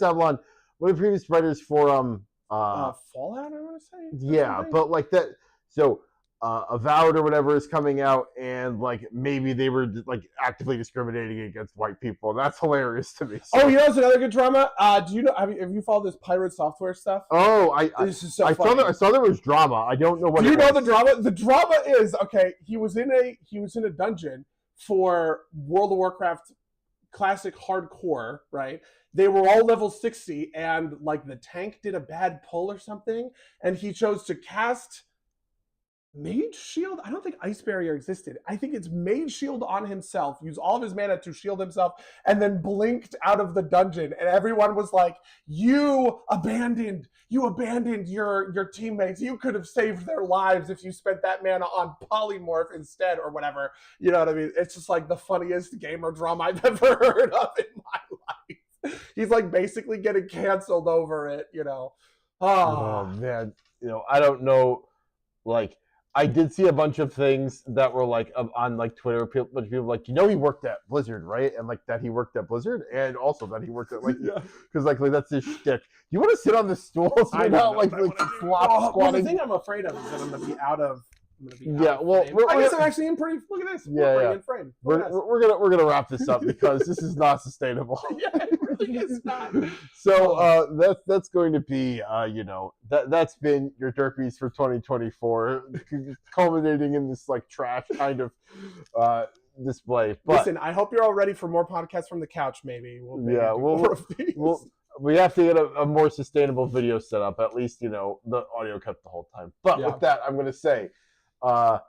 Avalon, one of the previous writers for Fallout, I want to say. Yeah, but like that. So Avowed or whatever is coming out, and like maybe they were like actively discriminating against white people. That's hilarious to me. So. Oh, it's another good drama. Do you know? Have you followed this pirate software stuff? Oh, I saw there was drama. I don't know what. Do you know the drama? The drama is okay. He was in a dungeon for World of Warcraft Classic Hardcore, right? They were all level 60, and like the tank did a bad pull or something, and he chose to cast Mage Shield? I don't think Ice Barrier existed. I think it's Mage Shield on himself, use all of his mana to shield himself, and then blinked out of the dungeon. And everyone was like, you abandoned your teammates. You could have saved their lives if you spent that mana on Polymorph instead or whatever. You know what I mean? It's just like the funniest gamer drama I've ever heard of in my life. He's like basically getting canceled over it, Oh man, I don't know, like I did see a bunch of things that were like on like Twitter. A bunch of people like, he worked at Blizzard, right? And like that he worked at Blizzard, and also that he worked at because like that's his shtick. Do you want to sit on the stool? So I not like flop squatting. Well, the thing I'm afraid of is that I'm gonna be out of. I guess I'm actually in pretty. Look at this. We're in frame. We're gonna wrap this up because this is not sustainable. Yeah, it really is not. So that's going to be that's been your Derpies for 2024, culminating in this like trash kind of display. But listen, I hope you're all ready for more podcasts from the couch. Maybe we have to get a more sustainable video set up. At least the audio kept the whole time. But with that, I'm going to say. Oh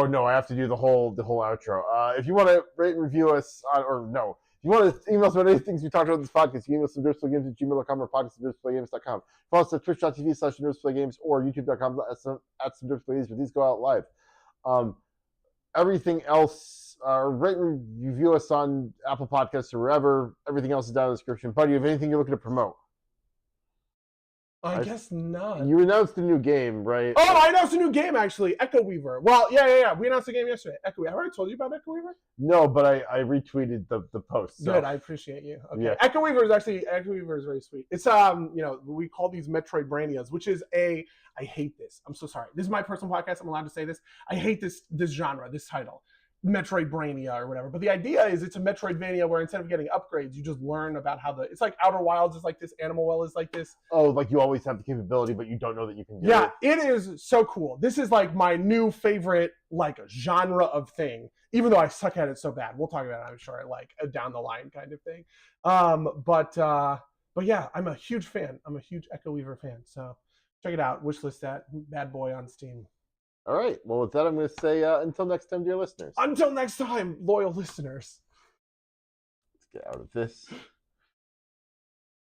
no, I have to do the whole outro. If you want to rate and review us if you want to email us about any things we talked about in this podcast, you can email us at derpsplaygames@gmail.com or podcast@derpsplaygames.com. Follow us at twitch.tv/derpsplaygames or youtube.com/derpsplaygames, but these go out live. Everything else, rate and review us on Apple Podcasts or wherever. Everything else is down in the description. Buddy, you have anything you're looking to promote? I guess not. You announced a new game, right? Oh, I announced a new game, actually. Echo Weaver. Well, yeah. We announced a game yesterday. Echo Weaver. Have I already told you about Echo Weaver? No, but I retweeted the post. So. Good, I appreciate you. Okay. Yeah. Echo Weaver is very sweet. It's we call these Metroidvanias, which is I hate this. I'm so sorry. This is my personal podcast. I'm allowed to say this. I hate this genre, this title. Metroidvania or whatever. But the idea is it's a Metroidvania where instead of getting upgrades, you just learn about how it's like Outer Wilds is like this, Animal Well is like this. Oh, like you always have the capability, but you don't know that you can do Yeah, it. it is so cool. This is like my new favorite like genre of thing, even though I suck at it so bad. We'll talk about it, I'm sure, like a down the line kind of thing. But yeah, I'm a huge fan. I'm a huge Echo Weaver fan. So check it out. Wishlist that bad boy on Steam. All right. Well, with that, I'm going to say until next time, dear listeners. Until next time, loyal listeners. Let's get out of this.